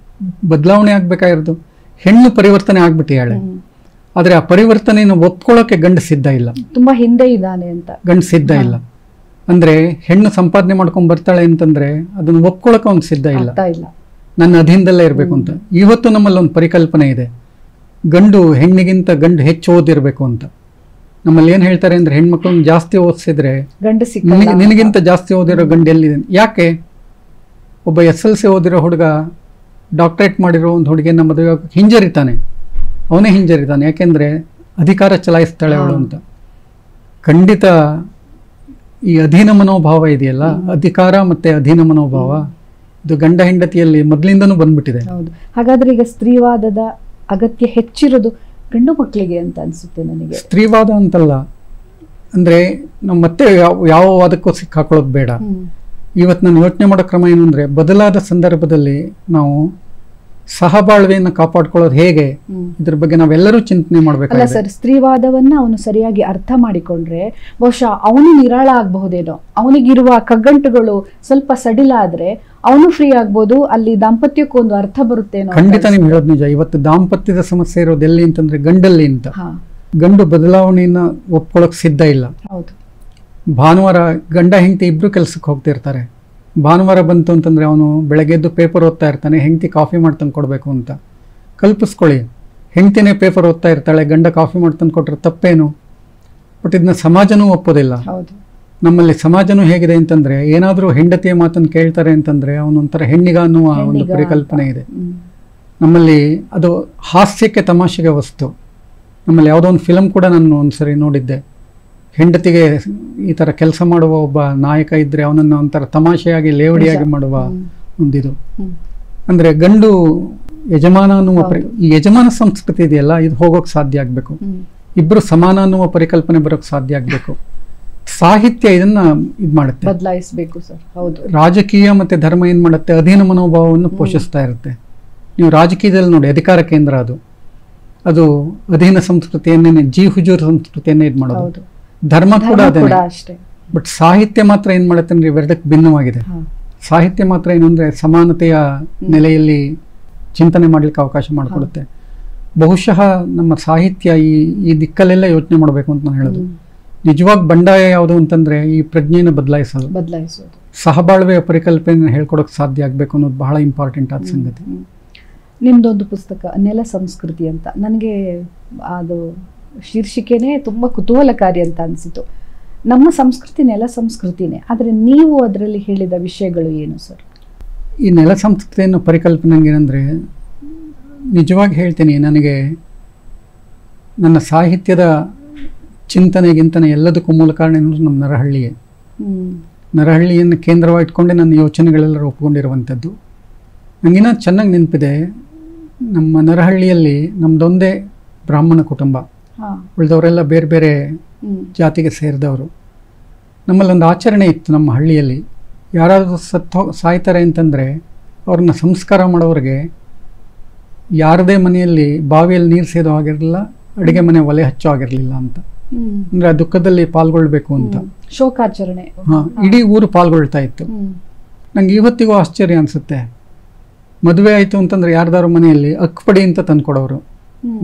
ಬದಲಾವಣೆ ಆಗ್ಬೇಕಾಗಿರೋದು ಹೆಣ್ಣು ಪರಿವರ್ತನೆ ಆಗ್ಬಿಟ್ಟಿಯಾಳೆ. ಆದರೆ ಆ ಪರಿವರ್ತನೆಯನ್ನು ಒಪ್ಕೊಳ್ಳೋಕೆ ಗಂಡು ಸಿದ್ಧ ಇಲ್ಲ, ತುಂಬಾ ಹಿಂದೆ ಇದ್ದಾನೆ ಅಂತ ಗಂಡು ಸಿದ್ಧ ಇಲ್ಲ. ಅಂದ್ರೆ ಹೆಣ್ಣು ಸಂಪಾದನೆ ಮಾಡ್ಕೊಂಡು ಬರ್ತಾಳೆ ಅಂತಂದ್ರೆ ಅದನ್ನು ಒಪ್ಕೊಳ್ಳೋಕೆ ಅವ್ನು ಸಿದ್ಧ ಇಲ್ಲ, ನನ್ನ ಅಧೀನದಲ್ಲೇ ಇರಬೇಕು ಅಂತ. ಇವತ್ತು ನಮ್ಮಲ್ಲಿ ಒಂದು ಪರಿಕಲ್ಪನೆ ಇದೆ, ಗಂಡು ಹೆಣ್ಣಿಗಿಂತ ಗಂಡು ಹೆಚ್ಚು ಓದಿರಬೇಕು ಅಂತ. ನಮ್ಮಲ್ಲಿ ಏನು ಹೇಳ್ತಾರೆ ಅಂದರೆ, ಹೆಣ್ಮಕ್ಳನ್ನ ಜಾಸ್ತಿ ಓದಿಸಿದ್ರೆ ನಿನಗಿಂತ ಜಾಸ್ತಿ ಓದಿರೋ ಗಂಡು ಎಲ್ಲಿದೆ? ಯಾಕೆ ಒಬ್ಬ SLC ಓದಿರೋ ಹುಡುಗ ಡಾಕ್ಟರೇಟ್ ಮಾಡಿರೋ ಒಂದು ಹುಡುಗಿಯನ್ನು ಮದುವೆ ಹಿಂಜರಿತಾನೆ, ಅವನೇ ಹಿಂಜರಿತಾನೆ. ಯಾಕೆಂದರೆ ಅಧಿಕಾರ ಚಲಾಯಿಸ್ತಾಳೆ ಅವಳು ಅಂತ. ಖಂಡಿತ ಈ ಅಧೀನ ಮನೋಭಾವ ಇದೆಯಲ್ಲ, ಅಧಿಕಾರ ಮತ್ತು ಅಧೀನ ಮನೋಭಾವ, ಇದು ಗಂಡ ಹೆಂಡತಿಯಲ್ಲಿ ಮೊದಲಿಂದನೂ ಬಂದ್ಬಿಟ್ಟಿದೆ. ಹೌದು. ಹಾಗಾದ್ರೆ ಈಗ ಸ್ತ್ರೀವಾದದ ಅಗತ್ಯ ಹೆಚ್ಚಿರೋದು ಗಂಡು ಮಕ್ಕಳಿಗೆ ಅಂತ ಅನ್ಸುತ್ತೆ ನನಗೆ. ಸ್ತ್ರೀವಾದ ಅಂತಲ್ಲ, ಅಂದರೆ ನಾವು ಮತ್ತೆ ಯಾವ ವಾದಕ್ಕೂ ಸಿಕ್ಕಾಕೊಳ್ಳೋದು ಬೇಡ. ಇವತ್ತು ನಾನು ಯೋಚನೆ ಮಾಡೋ ಕ್ರಮ ಏನು ಅಂದರೆ, ಬದಲಾದ ಸಂದರ್ಭದಲ್ಲಿ ನಾವು ಸಹಬಾಳ್ವೆಯನ್ನು ಕಾಪಾಡ್ಕೊಳ್ಳೋದು ಹೇಗೆ, ಇದ್ರ ಬಗ್ಗೆ ನಾವೆಲ್ಲರೂ ಚಿಂತನೆ ಅಲ್ಲ ಮಾಡಬೇಕು. ಸರ್, ಸ್ತ್ರೀವಾದವನ್ನ ಅವನು ಸರಿಯಾಗಿ ಅರ್ಥ ಮಾಡಿಕೊಂಡ್ರೆ ಬಹುಶಃ ಅವನು ನಿರಾಳ ಆಗ್ಬಹುದೇನೋ. ಅವನಿಗಿರುವ ಕಗ್ಗಂಟುಗಳು ಸ್ವಲ್ಪ ಸಡಿಲ ಆದ್ರೆ ಅವನು ಫ್ರೀ ಆಗ್ಬೋದು, ಅಲ್ಲಿ ದಾಂಪತ್ಯಕ್ಕೂ ಒಂದು ಅರ್ಥ ಬರುತ್ತೇನೋ. ಖಂಡಿತ ನೀವು ಹೇಳೋದು ನಿಜ. ಇವತ್ತು ದಾಂಪತ್ಯದ ಸಮಸ್ಯೆ ಇರೋದು ಎಲ್ಲಿ ಅಂತಂದ್ರೆ ಗಂಡಲ್ಲಿ ಅಂತ. ಗಂಡು ಬದಲಾವಣೆಯನ್ನ ಒಪ್ಕೊಳ್ಳೋಕೆ ಸಿದ್ಧ ಇಲ್ಲ. ಹೌದು. ಭಾನುವಾರ ಗಂಡ ಹೆಂಡತಿ ಇಬ್ರು ಕೆಲ್ಸಕ್ಕೆ ಹೋಗ್ತಿರ್ತಾರೆ. ಭಾನುವಾರ ಬಂತು ಅಂತಂದ್ರೆ ಅವನು ಬೆಳಗ್ಗೆದ್ದು ಪೇಪರ್ ಓದ್ತಾ ಇರ್ತಾನೆ, ಹೆಂಡತಿ ಕಾಫಿ ಮಾಡಿ ತಂದು ಕೊಡಬೇಕು ಅಂತ. ಕಲ್ಪಿಸ್ಕೊಳ್ಳಿ, ಹೆಂಡತಿನೇ ಪೇಪರ್ ಓದ್ತಾ ಇರ್ತಾಳೆ, ಗಂಡ ಕಾಫಿ ಮಾಡಿ ತಂದು ಕೊಟ್ರೆ ತಪ್ಪೇನು? ಬಟ್ ಇದನ್ನ ಸಮಾಜನೂ ಒಪ್ಪೋದಿಲ್ಲ. ನಮ್ಮಲ್ಲಿ ಸಮಾಜನೂ ಹೇಗಿದೆ ಅಂತಂದ್ರೆ, ಏನಾದರೂ ಹೆಂಡತಿಯ ಮಾತನ್ನು ಕೇಳ್ತಾರೆ ಅಂತಂದ್ರೆ ಅವನೊಂಥರ ಹೆಣ್ಣಿಗ ಅನ್ನುವ ಒಂದು ಪರಿಕಲ್ಪನೆ ಇದೆ ನಮ್ಮಲ್ಲಿ. ಅದು ಹಾಸ್ಯಕ್ಕೆ ತಮಾಷೆಗೆ ವಸ್ತು. ನಮ್ಮಲ್ಲಿ ಯಾವುದೋ ಒಂದು ಫಿಲಮ್ ಕೂಡ ನಾನು ಒಂದ್ಸರಿ ನೋಡಿದ್ದೆ. ಹೆಂಡತಿಗೆ ಈ ಥರ ಕೆಲಸ ಮಾಡುವ ಒಬ್ಬ ನಾಯಕ ಇದ್ದರೆ ಅವನನ್ನು ಒಂಥರ ತಮಾಷೆಯಾಗಿ ಲೇವಡಿಯಾಗಿ ಮಾಡುವ ಒಂದಿದು. ಅಂದರೆ ಗಂಡು ಯಜಮಾನ ಅನ್ನುವ ಈ ಯಜಮಾನ ಸಂಸ್ಕೃತಿ ಇದೆಯಲ್ಲ, ಇದು ಹೋಗೋಕೆ ಸಾಧ್ಯ ಆಗಬೇಕು. ಇಬ್ಬರು ಸಮಾನ ಅನ್ನುವ ಪರಿಕಲ್ಪನೆ ಬರೋಕ್ಕೆ ಸಾಧ್ಯ ಆಗಬೇಕು. ಸಾಹಿತ್ಯ ಇದನ್ನ ಇದು ಮಾಡುತ್ತೆ, ಬದಲಾಯಿಸಬೇಕು ಸರ್. ಹೌದು. ರಾಜಕೀಯ ಮತ್ತು ಧರ್ಮ ಏನು ಮಾಡುತ್ತೆ, ಅಧೀನ ಮನೋಭಾವವನ್ನು ಪೋಷಿಸ್ತಾ ಇರುತ್ತೆ. ನೀವು ರಾಜಕೀಯದಲ್ಲಿ ನೋಡಿ, ಅಧಿಕಾರ ಕೇಂದ್ರ ಅದು ಅಧೀನ ಸಂಸ್ಕೃತಿಯನ್ನೇ, ಜಿ ಹುಜೂರ್ ಸಂಸ್ಕೃತಿಯನ್ನೇ ಇದು ಮಾಡೋದು. ಧರ್ಮ ಕೂಡ ಅಷ್ಟೇ. ಬಟ್ ಸಾಹಿತ್ಯ ಮಾತ್ರ ಏನ್ ಮಾಡುತ್ತೆ ಅಂದ್ರೆ ಇವೆರಡಕ್ಕೆ ಭಿನ್ನವಾಗಿದೆ. ಸಾಹಿತ್ಯ ಮಾತ್ರ ಏನು ಅಂದ್ರೆ ಸಮಾನತೆಯ ನೆಲೆಯಲ್ಲಿ ಚಿಂತನೆ ಮಾಡ್ಲಿಕ್ಕೆ ಅವಕಾಶ ಮಾಡಿಕೊಡುತ್ತೆ. ಬಹುಶಃ ನಮ್ಮ ಸಾಹಿತ್ಯ ಈ ದಿಕ್ಕಲ್ಲೆಲ್ಲ ಯೋಚನೆ ಮಾಡಬೇಕು ಅಂತ ನಾನು ಹೇಳೋದು. ನಿಜವಾಗಿ ಬಂಡಾಯ ಯಾವುದು ಅಂತಂದ್ರೆ ಈ ಪ್ರಜ್ಞೆಯನ್ನು ಬದಲಾಯಿಸೋದು, ಸಹಬಾಳ್ವೆಯ ಪರಿಕಲ್ಪನೆಯನ್ನು ಹೇಳ್ಕೊಡೋಕೆ ಸಾಧ್ಯ ಆಗಬೇಕು ಅನ್ನೋದು ಬಹಳ ಇಂಪಾರ್ಟೆಂಟ್ ಆದ ಸಂಗತಿ. ನಿಮ್ದೊಂದು ಪುಸ್ತಕ ನೆಲ ಸಂಸ್ಕೃತಿ ಅಂತ, ನನಗೆ ಅದು ಶೀರ್ಷಿಕೆನೇ ತುಂಬ ಕುತೂಹಲಕಾರಿ ಅಂತ ಅನಿಸಿತು. ನಮ್ಮ ಸಂಸ್ಕೃತಿ ನೆಲ ಸಂಸ್ಕೃತಿನೇ, ಆದರೆ ನೀವು ಅದರಲ್ಲಿ ಹೇಳಿದ ವಿಷಯಗಳು ಏನು ಸರ್? ಈ ನೆಲ ಸಂಸ್ಕೃತಿಯನ್ನು ಪರಿಕಲ್ಪನೆ ಏನಂದರೆ, ನಿಜವಾಗಿ ಹೇಳ್ತೀನಿ, ನನಗೆ ನನ್ನ ಸಾಹಿತ್ಯದ ಚಿಂತನೆಗಿಂತನೇ ಎಲ್ಲದಕ್ಕೂ ಮೂಲ ಕಾರಣ ಏನಂದ್ರೆ ನಮ್ಮ ನರಹಳ್ಳಿಯೇ. ನರಹಳ್ಳಿಯನ್ನು ಕೇಂದ್ರವಾಗಿ ಇಟ್ಕೊಂಡೆ ನನ್ನ ಯೋಚನೆಗಳೆಲ್ಲ ರೂಪುಗೊಂಡಿರುವಂಥದ್ದು. ನನಗಿನ್ನ ಚೆನ್ನಾಗಿ ನೆನಪಿದೆ, ನಮ್ಮ ನರಹಳ್ಳಿಯಲ್ಲಿ ನಮ್ಮದೊಂದೇ ಬ್ರಾಹ್ಮಣ ಕುಟುಂಬ, ಉಳಿದವರೆಲ್ಲ ಬೇರೆ ಬೇರೆ ಜಾತಿಗೆ ಸೇರಿದವರು. ನಮ್ಮಲ್ಲೊಂದು ಆಚರಣೆ ಇತ್ತು ನಮ್ಮ ಹಳ್ಳಿಯಲ್ಲಿ. ಯಾರಾದರೂ ಸಾಯ್ತಾರೆ ಅಂತಂದರೆ ಅವ್ರನ್ನ ಸಂಸ್ಕಾರ ಮಾಡೋರಿಗೆ ಯಾರದೇ ಮನೆಯಲ್ಲಿ ಬಾವಿಯಲ್ಲಿ ನೀರು ಸೇದೋ ಆಗಿರಲಿಲ್ಲ, ಅಡುಗೆ ಮನೆ ಒಲೆ ಹಚ್ಚೋ ಆಗಿರಲಿಲ್ಲ ಅಂತ. ಅಂದರೆ ಆ ದುಃಖದಲ್ಲಿ ಪಾಲ್ಗೊಳ್ಬೇಕು ಅಂತ ಶೋಕಾಚರಣೆ. ಇಡೀ ಊರು ಪಾಲ್ಗೊಳ್ತಾ ಇತ್ತು. ನಂಗೆ ಇವತ್ತಿಗೂ ಆಶ್ಚರ್ಯ ಅನಿಸುತ್ತೆ. ಮದುವೆ ಆಯಿತು ಅಂತಂದರೆ ಯಾರ್ದಾರು ಮನೆಯಲ್ಲಿ ಅಕ್ಕಪಡಿ ಅಂತ ತಂದ್ಕೊಡೋರು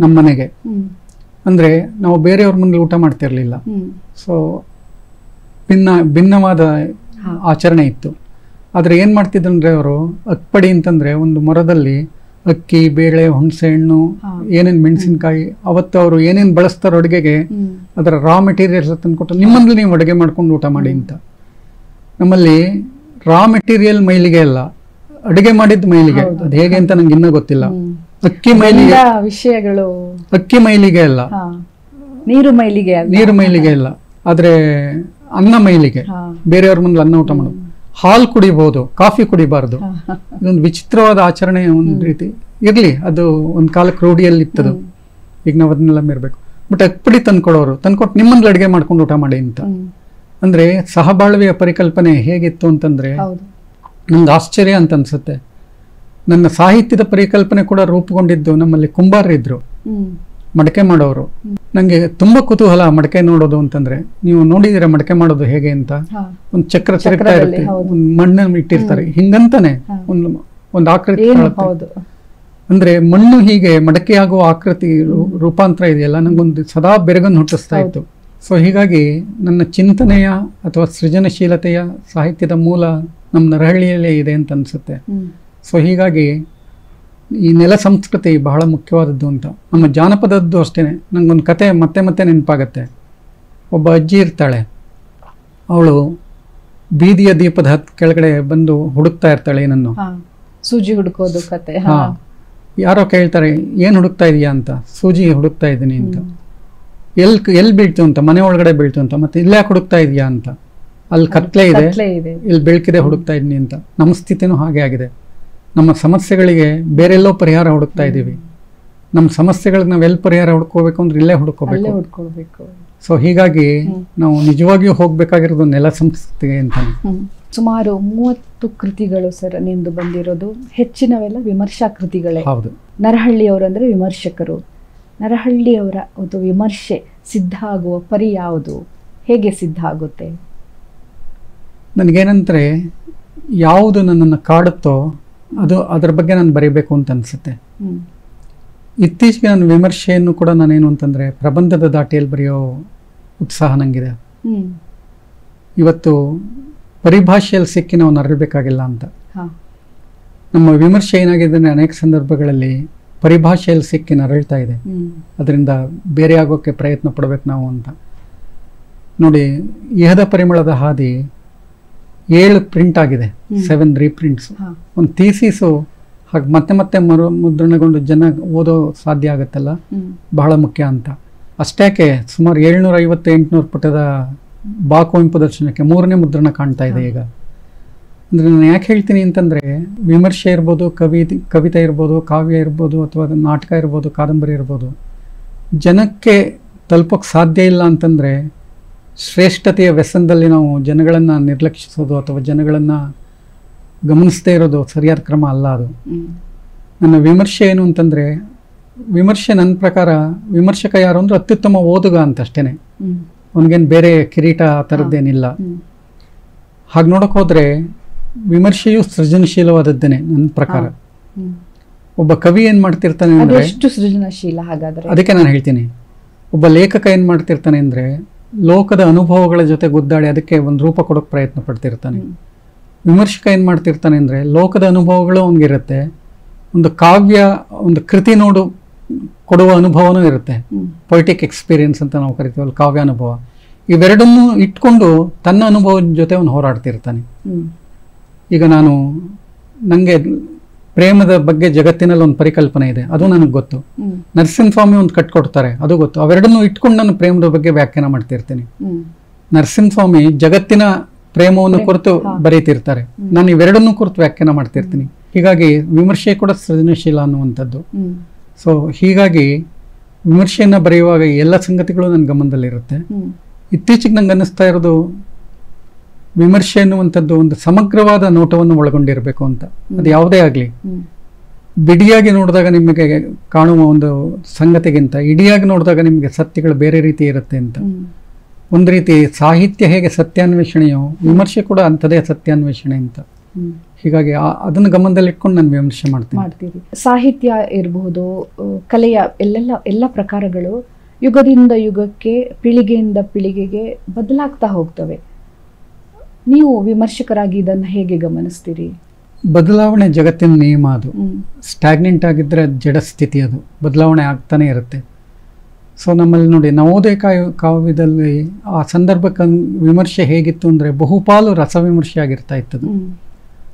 ನಮ್ಮ ಮನೆಗೆ. ಅಂದರೆ ನಾವು ಬೇರೆಯವ್ರ ಮುಂದೆ ಊಟ ಮಾಡ್ತಿರ್ಲಿಲ್ಲ. ಸೊ ಭಿನ್ನವಾದ ಆಚರಣೆ ಇತ್ತು. ಆದರೆ ಏನು ಮಾಡ್ತಿದ್ರು ಅಂದರೆ ಅವರು ಅಕ್ಕಪಡಿ ಅಂತಂದರೆ ಒಂದು ಮರದಲ್ಲಿ ಅಕ್ಕಿ, ಬೇಳೆ, ಹುಣಸೆ ಹಣ್ಣು, ಏನೇನು ಮೆಣಸಿನ್ಕಾಯಿ, ಅವತ್ತು ಅವರು ಏನೇನು ಬಳಸ್ತಾರೋ ಅಡುಗೆಗೆ ಅದರ ರಾ ಮೆಟೀರಿಯಲ್ಸ್ ತಂದುಕೊಟ್ಟು ನಿಮ್ಮಲ್ಲಿ ನೀವು ಅಡುಗೆ ಮಾಡ್ಕೊಂಡು ಊಟ ಮಾಡಿ ಅಂತ. ನಮ್ಮಲ್ಲಿ ರಾ ಮೆಟೀರಿಯಲ್ ಮೈಲಿಗೆ ಅಲ್ಲ, ಅಡುಗೆ ಮಾಡಿದ ಮೈಲಿಗೆ. ಅದು ಹೇಗೆ ಅಂತ ನಂಗೆ ಇನ್ನೂ ಗೊತ್ತಿಲ್ಲ. ಅಕ್ಕಿ ಮೈಲಿಗೆ ವಿಷಯಗಳು, ಅಕ್ಕಿ ಮೈಲಿಗೆ ಅಲ್ಲ, ನೀರು ಮೈಲಿಗೆ ಅಲ್ಲ, ಆದ್ರೆ ಅನ್ನ ಮೈಲಿಗೆ. ಬೇರೆಯವ್ರ ಮುಂದೆ ಅನ್ನ ಊಟ ಮಾಡೋದು. ಹಾಲು ಕುಡಿಬಹುದು, ಕಾಫಿ ಕುಡಿಬಾರ್ದು. ಇದೊಂದು ವಿಚಿತ್ರವಾದ ಆಚರಣೆ. ಒಂದು ರೀತಿ ಇರ್ಲಿ, ಅದು ಒಂದ್ ಕಾಲಕ್ಕೆ ರೂಢಿಯಲ್ಲಿ ಇತ್ತದು. ಈಗ ನಾವು ಅದನ್ನೆಲ್ಲ ಮೇರ್ಬೇಕು. ಬಟ್ ಅಕ್ಕಪಡಿ ತಂದ್ಕೊಟ್ಟು ನಿಮ್ಮಲ್ಲಿ ಅಡುಗೆ ಮಾಡ್ಕೊಂಡು ಊಟ ಮಾಡಿ ಅಂತ. ಅಂದ್ರೆ ಸಹಬಾಳ್ವೆಯ ಪರಿಕಲ್ಪನೆ ಹೇಗಿತ್ತು ಅಂತಂದ್ರೆ ನಂಗೆ ಆಶ್ಚರ್ಯ ಅಂತ ಅನ್ಸುತ್ತೆ. ನನ್ನ ಸಾಹಿತ್ಯದ ಪರಿಕಲ್ಪನೆ ಕೂಡ ರೂಪುಗೊಂಡಿದ್ದು ನಮ್ಮಲ್ಲಿ ಕುಂಬಾರರಿದ್ರು, ಮಡಕೆ ಮಾಡೋರು. ನಂಗೆ ತುಂಬಾ ಕುತೂಹಲ ಮಡಕೆ ನೋಡೋದು ಅಂತಂದ್ರೆ. ನೀವು ನೋಡಿದಿರ ಮಡಕೆ ಮಾಡೋದು ಹೇಗೆ ಅಂತ? ಒಂದು ಚಕ್ರ ತಿರುಗ್ತಾ ಇರುತ್ತೆ, ಒಂದು ಮಣ್ಣನ್ನು ಇಟ್ಟಿರ್ತಾರೆ, ಹಿಂಗಂತಾನೆ ಒಂದು ಆಕೃತಿ. ಅಂದ್ರೆ ಮಣ್ಣು ಹೀಗೆ ಮಡಕೆಯಾಗುವ ಆಕೃತಿ ರೂಪಾಂತರ ಇದೆಯಲ್ಲ, ನಂಗೊಂದು ಸದಾ ಬೆರಗನ್ನು ಹುಟ್ಟಿಸ್ತಾ ಇತ್ತು. ಸೊ ಹೀಗಾಗಿ ನನ್ನ ಚಿಂತನೆಯ ಅಥವಾ ಸೃಜನಶೀಲತೆಯ ಸಾಹಿತ್ಯದ ಮೂಲ ನಮ್ಮ ನರಹಳ್ಳಿಯಲ್ಲೇ ಇದೆ ಅಂತ ಅನ್ಸುತ್ತೆ. ಸೊ ಹೀಗಾಗಿ ಈ ನೆಲ ಸಂಸ್ಕೃತಿ ಬಹಳ ಮುಖ್ಯವಾದದ್ದು ಅಂತ. ನಮ್ಮ ಜಾನಪದದ್ದು ಅಷ್ಟೇ. ನಂಗೊಂದು ಕತೆ ಮತ್ತೆ ಮತ್ತೆ ನೆನಪಾಗತ್ತೆ. ಒಬ್ಬ ಅಜ್ಜಿ ಇರ್ತಾಳೆ, ಅವಳು ಬೀದಿಯ ದೀಪದ ಕೆಳಗಡೆ ಬಂದು ಹುಡುಕ್ತಾ ಇರ್ತಾಳೆ ಏನನ್ನು, ಸೂಜಿ ಹುಡುಕೋದು ಕತೆ. ಯಾರೋ ಕೇಳ್ತಾರೆ, ಏನು ಹುಡುಕ್ತಾ ಇದೀಯಾ ಅಂತ. ಸೂಜಿ ಹುಡುಕ್ತಾ ಇದ್ದೀನಿ ಅಂತ. ಎಲ್ಲಿ ಬೀಳ್ತು ಅಂತ, ಮನೆ ಒಳಗಡೆ ಬೀಳ್ತು ಅಂತ. ಮತ್ತೆ ಇಲ್ಲಿ ಯಾಕೆ ಹುಡುಕ್ತಾ ಇದೆಯಾ ಅಂತ, ಅಲ್ಲಿ ಕತ್ಲೆ ಇದೆ, ಇಲ್ಲಿ ಬೆಳಕಿದೆ, ಹುಡುಕ್ತಾ ಇದ್ದೀನಿ ಅಂತ. ನಮ್ಮ ಸ್ಥಿತಿನೂ ಹಾಗೆ ಆಗಿದೆ. ನಮ್ಮ ಸಮಸ್ಯೆಗಳಿಗೆ ಬೇರೆಲ್ಲೋ ಪರಿಹಾರ ಹುಡುಕ್ತಾ ಇದ್ದೀವಿ. ನಮ್ಮ ಸಮಸ್ಯೆಗಳಿಗೆ ನಾವೆಲ್ಲಿ ಪರಿಹಾರ ಹುಡ್ಕೋಬೇಕು ಅಂದ್ರೆ ಇಲ್ಲೇ ಹುಡ್ಕೋಬೇಕು. ಸೊ ಹೀಗಾಗಿ ನಾವು ನಿಜವಾಗಿಯೂ ಹೋಗ್ಬೇಕಾಗಿರೋದು ನೆಲ ಸಂಸ್ಕೃತಿಗೆ ಅಂತ. ಸುಮಾರು 30 ಕೃತಿಗಳು ಸರ್ ನಿಂದು ಬಂದಿರೋದು. ಹೆಚ್ಚಿನವೆಲ್ಲ ವಿಮರ್ಶಾ ಕೃತಿಗಳೇ. ಹೌದು. ನರಹಳ್ಳಿಯವರು ಅಂದ್ರೆ ವಿಮರ್ಶಕರು. ನರಹಳ್ಳಿಯವರ ಒಂದು ವಿಮರ್ಶೆ ಸಿದ್ಧ ಆಗುವ ಪರಿ ಯಾವುದು, ಹೇಗೆ ಸಿದ್ಧ ಆಗುತ್ತೆ? ನನಗೇನಂದ್ರೆ ಯಾವುದು ನನ್ನನ್ನು ಕಾಡುತ್ತೋ ಅದರ ಬಗ್ಗೆ ನಾನು ಬರೀಬೇಕು ಅಂತ ಅನಿಸುತ್ತೆ. ಇತ್ತೀಚೆಗೆ ನಾನು ವಿಮರ್ಶೆಯನ್ನು ಕೂಡ ನಾನೇನು ಅಂತಂದರೆ ಪ್ರಬಂಧದ ದಾಟಿಯಲ್ಲಿ ಬರೆಯೋ ಉತ್ಸಾಹ ನನಗಿದೆ. ಇವತ್ತು ಪರಿಭಾಷೆಯಲ್ಲಿ ಸಿಕ್ಕಿ ನಾವು ನರಳಬೇಕಾಗಿಲ್ಲ ಅಂತ. ನಮ್ಮ ವಿಮರ್ಶೆ ಏನಾಗಿದೆ ಅನೇಕ ಸಂದರ್ಭಗಳಲ್ಲಿ ಪರಿಭಾಷೆಯಲ್ಲಿ ಸಿಕ್ಕಿ ನರಳ್ತಾ ಇದೆ. ಅದರಿಂದ ಬೇರೆ ಆಗೋಕ್ಕೆ ಪ್ರಯತ್ನ ಪಡಬೇಕು ನಾವು ಅಂತ. ನೋಡಿ, ಇಹದ ಪರಿಮಳದ ಹಾದಿ 7 ಪ್ರಿಂಟ್ ಆಗಿದೆ, 7 ರೀಪ್ರಿಂಟ್ಸ್. ಒಂದು ಥೀಸಿಸು ಹಾಗೆ ಮತ್ತೆ ಮತ್ತೆ ಮುದ್ರಣಗೊಂಡು ಜನ ಓದೋ ಸಾಧ್ಯ ಆಗುತ್ತಲ್ಲ, ಬಹಳ ಮುಖ್ಯ ಅಂತ. ಅಷ್ಟೇಕೆ ಸುಮಾರು 750-800 ಪುಟದ ಬಾ ಕುವೆಂಪು ದರ್ಶನಕ್ಕೆ 3ನೇ ಮುದ್ರಣ ಕಾಣ್ತಾ ಇದೆ ಈಗ. ಅಂದರೆ ನಾನು ಯಾಕೆ ಹೇಳ್ತೀನಿ ಅಂತಂದರೆ, ವಿಮರ್ಶೆ ಇರ್ಬೋದು, ಕವಿತೆ ಇರ್ಬೋದು, ಕಾವ್ಯ ಇರ್ಬೋದು, ಅಥವಾ ನಾಟಕ ಇರ್ಬೋದು, ಕಾದಂಬರಿ ಇರ್ಬೋದು, ಜನಕ್ಕೆ ತಲುಪೋಕ್ಕೆ ಸಾಧ್ಯ ಇಲ್ಲ ಅಂತಂದರೆ ಶ್ರೇಷ್ಠತೆಯ ವ್ಯಸನದಲ್ಲಿ ನಾವು ಜನಗಳನ್ನು ನಿರ್ಲಕ್ಷಿಸೋದು ಅಥವಾ ಜನಗಳನ್ನು ಗಮನಿಸದೇ ಇರೋದು ಸರಿಯಾದ ಕ್ರಮ ಅಲ್ಲ. ಅದು ನನ್ನ ವಿಮರ್ಶೆ ಏನು ಅಂತಂದರೆ, ವಿಮರ್ಶೆ ನನ್ನ ಪ್ರಕಾರ ವಿಮರ್ಶಕ ಯಾರು ಅಂದ್ರೆ ಅತ್ಯುತ್ತಮ ಓದುಗ ಅಂತ ಅಷ್ಟೇನೆ. ಅವನಿಗೇನು ಬೇರೆ ಕಿರೀಟ ಆ ಥರದ್ದೇನಿಲ್ಲ. ಹಾಗೆ ನೋಡೋಕೆ ಹೋದರೆ ವಿಮರ್ಶೆಯು ಸೃಜನಶೀಲವಾದದ್ದೇನೆ ನನ್ನ ಪ್ರಕಾರ. ಒಬ್ಬ ಕವಿ ಏನು ಮಾಡ್ತಿರ್ತಾನೆ ಅಂದರೆ, ಎಷ್ಟು ಸೃಜನಶೀಲ ಹಾಗಾದರೆ? ಅದಕ್ಕೆ ನಾನು ಹೇಳ್ತೀನಿ, ಒಬ್ಬ ಲೇಖಕ ಏನು ಮಾಡ್ತಿರ್ತಾನೆ ಅಂದರೆ ಲೋಕದ ಅನುಭವಗಳ ಜೊತೆ ಗುದ್ದಾಡಿ ಅದಕ್ಕೆ ಒಂದು ರೂಪ ಕೊಡೋಕೆ ಪ್ರಯತ್ನ ಪಡ್ತಿರ್ತಾನೆ. ವಿಮರ್ಶಕ ಏನು ಮಾಡ್ತಿರ್ತಾನೆ ಅಂದರೆ ಲೋಕದ ಅನುಭವಗಳು ಅವನಿಗಿರುತ್ತೆ, ಒಂದು ಕಾವ್ಯ ಒಂದು ಕೃತಿ ಕೊಡುವ ಅನುಭವನೂ ಇರುತ್ತೆ. ಪೊಯಿಟಿಕ್ ಎಕ್ಸ್ಪೀರಿಯನ್ಸ್ ಅಂತ ನಾವು ಕರಿತೀವಲ್ಲ, ಕಾವ್ಯ ಅನುಭವ. ಇವೆರಡನ್ನೂ ಇಟ್ಕೊಂಡು ತನ್ನ ಅನುಭವದ ಜೊತೆ ಅವನು ಹೋರಾಡ್ತಿರ್ತಾನೆ. ಈಗ ನನಗೆ ಪ್ರೇಮದ ಬಗ್ಗೆ ಜಗತ್ತಿನಲ್ಲಿ ಒಂದು ಪರಿಕಲ್ಪನೆ ಇದೆ, ಅದು ನನಗೆ ಗೊತ್ತು. ನರಸಿಂಹಸ್ವಾಮಿ ಒಂದು ಕಟ್ಕೊಡ್ತಾರೆ, ಅದು ಗೊತ್ತು. ಅವೆರಡನ್ನೂ ಇಟ್ಕೊಂಡು ನಾನು ಪ್ರೇಮದ ಬಗ್ಗೆ ವ್ಯಾಖ್ಯಾನ ಮಾಡ್ತಿರ್ತೀನಿ. ನರಸಿಂಹಸ್ವಾಮಿ ಜಗತ್ತಿನ ಪ್ರೇಮವನ್ನು ಕುರಿತು ಬರೀತಿರ್ತಾರೆ, ನಾನು ಇವೆರಡನ್ನೂ ಕುರಿತು ವ್ಯಾಖ್ಯಾನ ಮಾಡ್ತಿರ್ತೀನಿ. ಹೀಗಾಗಿ ವಿಮರ್ಶೆ ಕೂಡ ಸೃಜನಶೀಲ ಅನ್ನುವಂಥದ್ದು. ಸೊ ಹೀಗಾಗಿ ವಿಮರ್ಶೆಯನ್ನು ಬರೆಯುವಾಗ ಎಲ್ಲ ಸಂಗತಿಗಳು ನನ್ನ ಗಮನದಲ್ಲಿರುತ್ತೆ. ಇತ್ತೀಚೆಗೆ ನಂಗೆ ಅನ್ನಿಸ್ತಾ ಇರೋದು ವಿಮರ್ಶೆ ಅನ್ನುವಂಥದ್ದು ಒಂದು ಸಮಗ್ರವಾದ ನೋಟವನ್ನು ಒಳಗೊಂಡಿರಬೇಕು ಅಂತ. ಅದು ಯಾವುದೇ ಆಗಲಿ, ಬಿಡಿಯಾಗಿ ನೋಡಿದಾಗ ನಿಮಗೆ ಕಾಣುವ ಒಂದು ಸಂಗತಿಗಿಂತ ಇಡಿಯಾಗಿ ನೋಡಿದಾಗ ನಿಮಗೆ ಸತ್ಯಗಳು ಬೇರೆ ರೀತಿ ಇರುತ್ತೆ ಅಂತ. ಒಂದು ರೀತಿ ಸಾಹಿತ್ಯ ಹೇಗೆ ಸತ್ಯಾನ್ವೇಷಣೆಯೋ, ವಿಮರ್ಶೆ ಕೂಡ ಅಂಥದೇ ಸತ್ಯಾನ್ವೇಷಣೆ ಅಂತ. ಹೀಗಾಗಿ ಅದನ್ನು ಗಮನದಲ್ಲಿಟ್ಕೊಂಡು ನಾನು ವಿಮರ್ಶೆ ಮಾಡ್ತೀನಿ. ಸಾಹಿತ್ಯ ಇರಬಹುದು, ಕಲೆಯ ಎಲ್ಲ ಪ್ರಕಾರಗಳು ಯುಗದಿಂದ ಯುಗಕ್ಕೆ, ಪೀಳಿಗೆಯಿಂದ ಪೀಳಿಗೆಗೆ ಬದಲಾಗ್ತಾ ಹೋಗ್ತವೆ. ನೀವು ವಿಮರ್ಶಕರಾಗಿ ಇದನ್ನು ಹೇಗೆ ಗಮನಿಸ್ತೀರಿ? ಬದಲಾವಣೆ ಜಗತ್ತಿನ ನಿಯಮ. ಅದು ಸ್ಟ್ಯಾಗ್ನೆಂಟ್ ಆಗಿದ್ದರೆ ಜಡ ಸ್ಥಿತಿ, ಅದು ಬದಲಾವಣೆ ಆಗ್ತಾನೆ ಇರುತ್ತೆ. ಸೊ ನಮ್ಮಲ್ಲಿ ನೋಡಿ, ನವೋದಯ ಕಾವ್ಯದಲ್ಲಿ ಆ ಸಂದರ್ಭಕ್ಕೆ ವಿಮರ್ಶೆ ಹೇಗಿತ್ತು ಅಂದರೆ ಬಹುಪಾಲು ರಸವಿಮರ್ಶೆ ಆಗಿರ್ತಾ ಇತ್ತದು.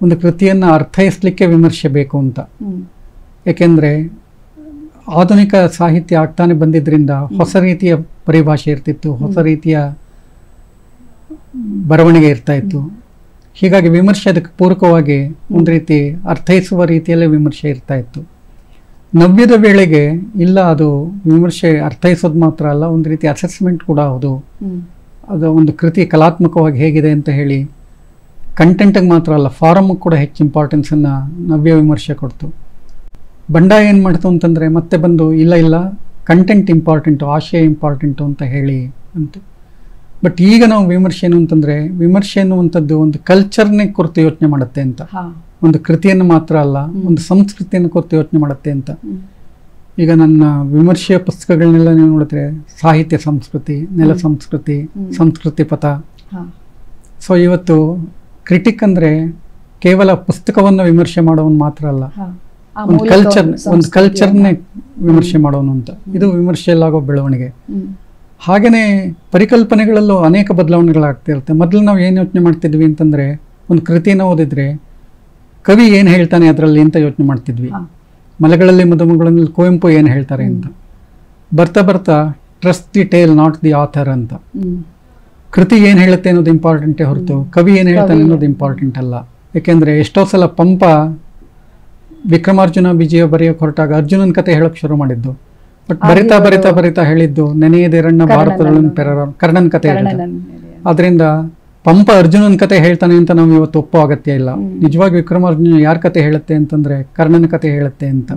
ಒಂದು ಕೃತಿಯನ್ನು ಅರ್ಥೈಸಲಿಕ್ಕೆ ವಿಮರ್ಶೆ ಬೇಕು ಅಂತ. ಏಕೆಂದರೆ ಆಧುನಿಕ ಸಾಹಿತ್ಯ ಆಗ್ತಾನೆ ಬಂದಿದ್ದರಿಂದ ಹೊಸ ರೀತಿಯ ಪರಿಭಾಷೆ ಇರ್ತಿತ್ತು, ಹೊಸ ರೀತಿಯ ಬರವಣಿಗೆ ಇರ್ತಾ ಇತ್ತು. ಹೀಗಾಗಿ ವಿಮರ್ಶೆ ಅದಕ್ಕೆ ಪೂರಕವಾಗಿ ಒಂದು ರೀತಿ ಅರ್ಥೈಸುವ ರೀತಿಯಲ್ಲೇ ವಿಮರ್ಶೆ ಇರ್ತಾ ಇತ್ತು. ನವ್ಯದ ವೇಳೆಗೆ ಇಲ್ಲ, ಅದು ವಿಮರ್ಶೆ ಅರ್ಥೈಸೋದು ಮಾತ್ರ ಅಲ್ಲ, ಒಂದು ರೀತಿ ಅಸೆಸ್ಮೆಂಟ್ ಕೂಡ ಹೌದು. ಅದು ಒಂದು ಕೃತಿ ಕಲಾತ್ಮಕವಾಗಿ ಹೇಗಿದೆ ಅಂತ ಹೇಳಿ ಕಂಟೆಂಟಿಗೆ ಮಾತ್ರ ಅಲ್ಲ, ಫಾರಮ್ಗೆ ಕೂಡ ಹೆಚ್ಚು ಇಂಪಾರ್ಟೆನ್ಸನ್ನು ನವ್ಯ ವಿಮರ್ಶೆ ಕೊಡ್ತು. ಬಂಡಾಯ ಏನು ಮಾಡ್ತು ಅಂತಂದರೆ ಮತ್ತೆ ಬಂದು ಇಲ್ಲ ಕಂಟೆಂಟ್ ಇಂಪಾರ್ಟೆಂಟು, ಆಶಯ ಇಂಪಾರ್ಟೆಂಟು ಅಂತ ಹೇಳಿ ಅಂತು. ಬಟ್ ಈಗ ನಾವು ವಿಮರ್ಶೆ ಏನು ಅಂತಂದರೆ, ವಿಮರ್ಶೆ ಅನ್ನುವಂಥದ್ದು ಒಂದು ಕಲ್ಚರ್ನೇ ಕುರಿತು ಯೋಚನೆ ಮಾಡುತ್ತೆ ಅಂತ. ಒಂದು ಕೃತಿಯನ್ನು ಮಾತ್ರ ಅಲ್ಲ, ಒಂದು ಸಂಸ್ಕೃತಿಯನ್ನು ಕುರಿತು ಯೋಚನೆ ಮಾಡುತ್ತೆ ಅಂತ. ಈಗ ನನ್ನ ವಿಮರ್ಶೆಯ ಪುಸ್ತಕಗಳನ್ನೆಲ್ಲ ನೀವು ನೋಡಿದ್ರೆ ಸಾಹಿತ್ಯ ಸಂಸ್ಕೃತಿ, ನೆಲ ಸಂಸ್ಕೃತಿ, ಸಂಸ್ಕೃತಿ ಪಥ. ಸೊ ಇವತ್ತು ಕ್ರಿಟಿಕ್ ಅಂದರೆ ಕೇವಲ ಪುಸ್ತಕವನ್ನು ವಿಮರ್ಶೆ ಮಾಡೋನು ಮಾತ್ರ ಅಲ್ಲ, ಒಂದು ಕಲ್ಚರ್ನೇ ವಿಮರ್ಶೆ ಮಾಡೋನು ಅಂತ. ಇದು ವಿಮರ್ಶೆಯಲ್ಲಾಗೋ ಬೆಳವಣಿಗೆ. ಹಾಗೆಯೇ ಪರಿಕಲ್ಪನೆಗಳಲ್ಲೂ ಅನೇಕ ಬದಲಾವಣೆಗಳಾಗ್ತಿರುತ್ತೆ. ಮೊದಲು ನಾವು ಏನು ಯೋಚನೆ ಮಾಡ್ತಿದ್ವಿ ಅಂತಂದರೆ, ಒಂದು ಕೃತಿಯನ್ನು ಓದಿದ್ರೆ ಕವಿ ಏನು ಹೇಳ್ತಾನೆ ಅದರಲ್ಲಿ ಅಂತ ಯೋಚನೆ ಮಾಡ್ತಿದ್ವಿ. ಮಲೆಗಳಲ್ಲಿ ಮದುಮಗಳಲ್ಲಿ ಕುವೆಂಪು ಏನು ಹೇಳ್ತಾರೆ ಅಂತ. ಬರ್ತಾ ಬರ್ತಾ trust the tale not the author ಅಂತ. ಕೃತಿ ಏನು ಹೇಳುತ್ತೆ ಅನ್ನೋದು ಇಂಪಾರ್ಟೆಂಟೇ ಹೊರತು ಕವಿ ಏನು ಹೇಳ್ತಾನೆ ಅನ್ನೋದು ಇಂಪಾರ್ಟೆಂಟ್ ಅಲ್ಲ. ಯಾಕೆಂದರೆ ಎಷ್ಟೋ ಸಲ ಪಂಪ ವಿಕ್ರಮಾರ್ಜುನ ವಿಜಯ ಬರೆಯೋಕೆ ಹೊರಟಾಗ ಅರ್ಜುನನ ಕತೆ ಹೇಳೋಕ್ಕೆ ಶುರು ಮಾಡಿದ್ದು. ಬಟ್ ಬರಿತಾ ಬರಿತಾ ಬರಿತಾ ಹೇಳಿದ್ದು ನೆನೆಯದಿರಣ್ಣ ಭಾರತದೊಳನ್ ಪೆರರ ಕರ್ಣನ್ ಕತೆ ಹೇಳಿದ. ಅದರಿಂದ ಪಂಪ ಅರ್ಜುನನ್ ಕತೆ ಹೇಳ್ತಾನೆ ಅಂತ ನಾವು ಇವತ್ತು ಒಪ್ಪೋ ಅಗತ್ಯ ಇಲ್ಲ. ನಿಜವಾಗಿ ವಿಕ್ರಮಾರ್ಜುನ ಯಾರ ಕತೆ ಹೇಳುತ್ತೆ ಅಂತಂದ್ರೆ ಕರ್ಣನ ಕತೆ ಹೇಳುತ್ತೆ ಅಂತ.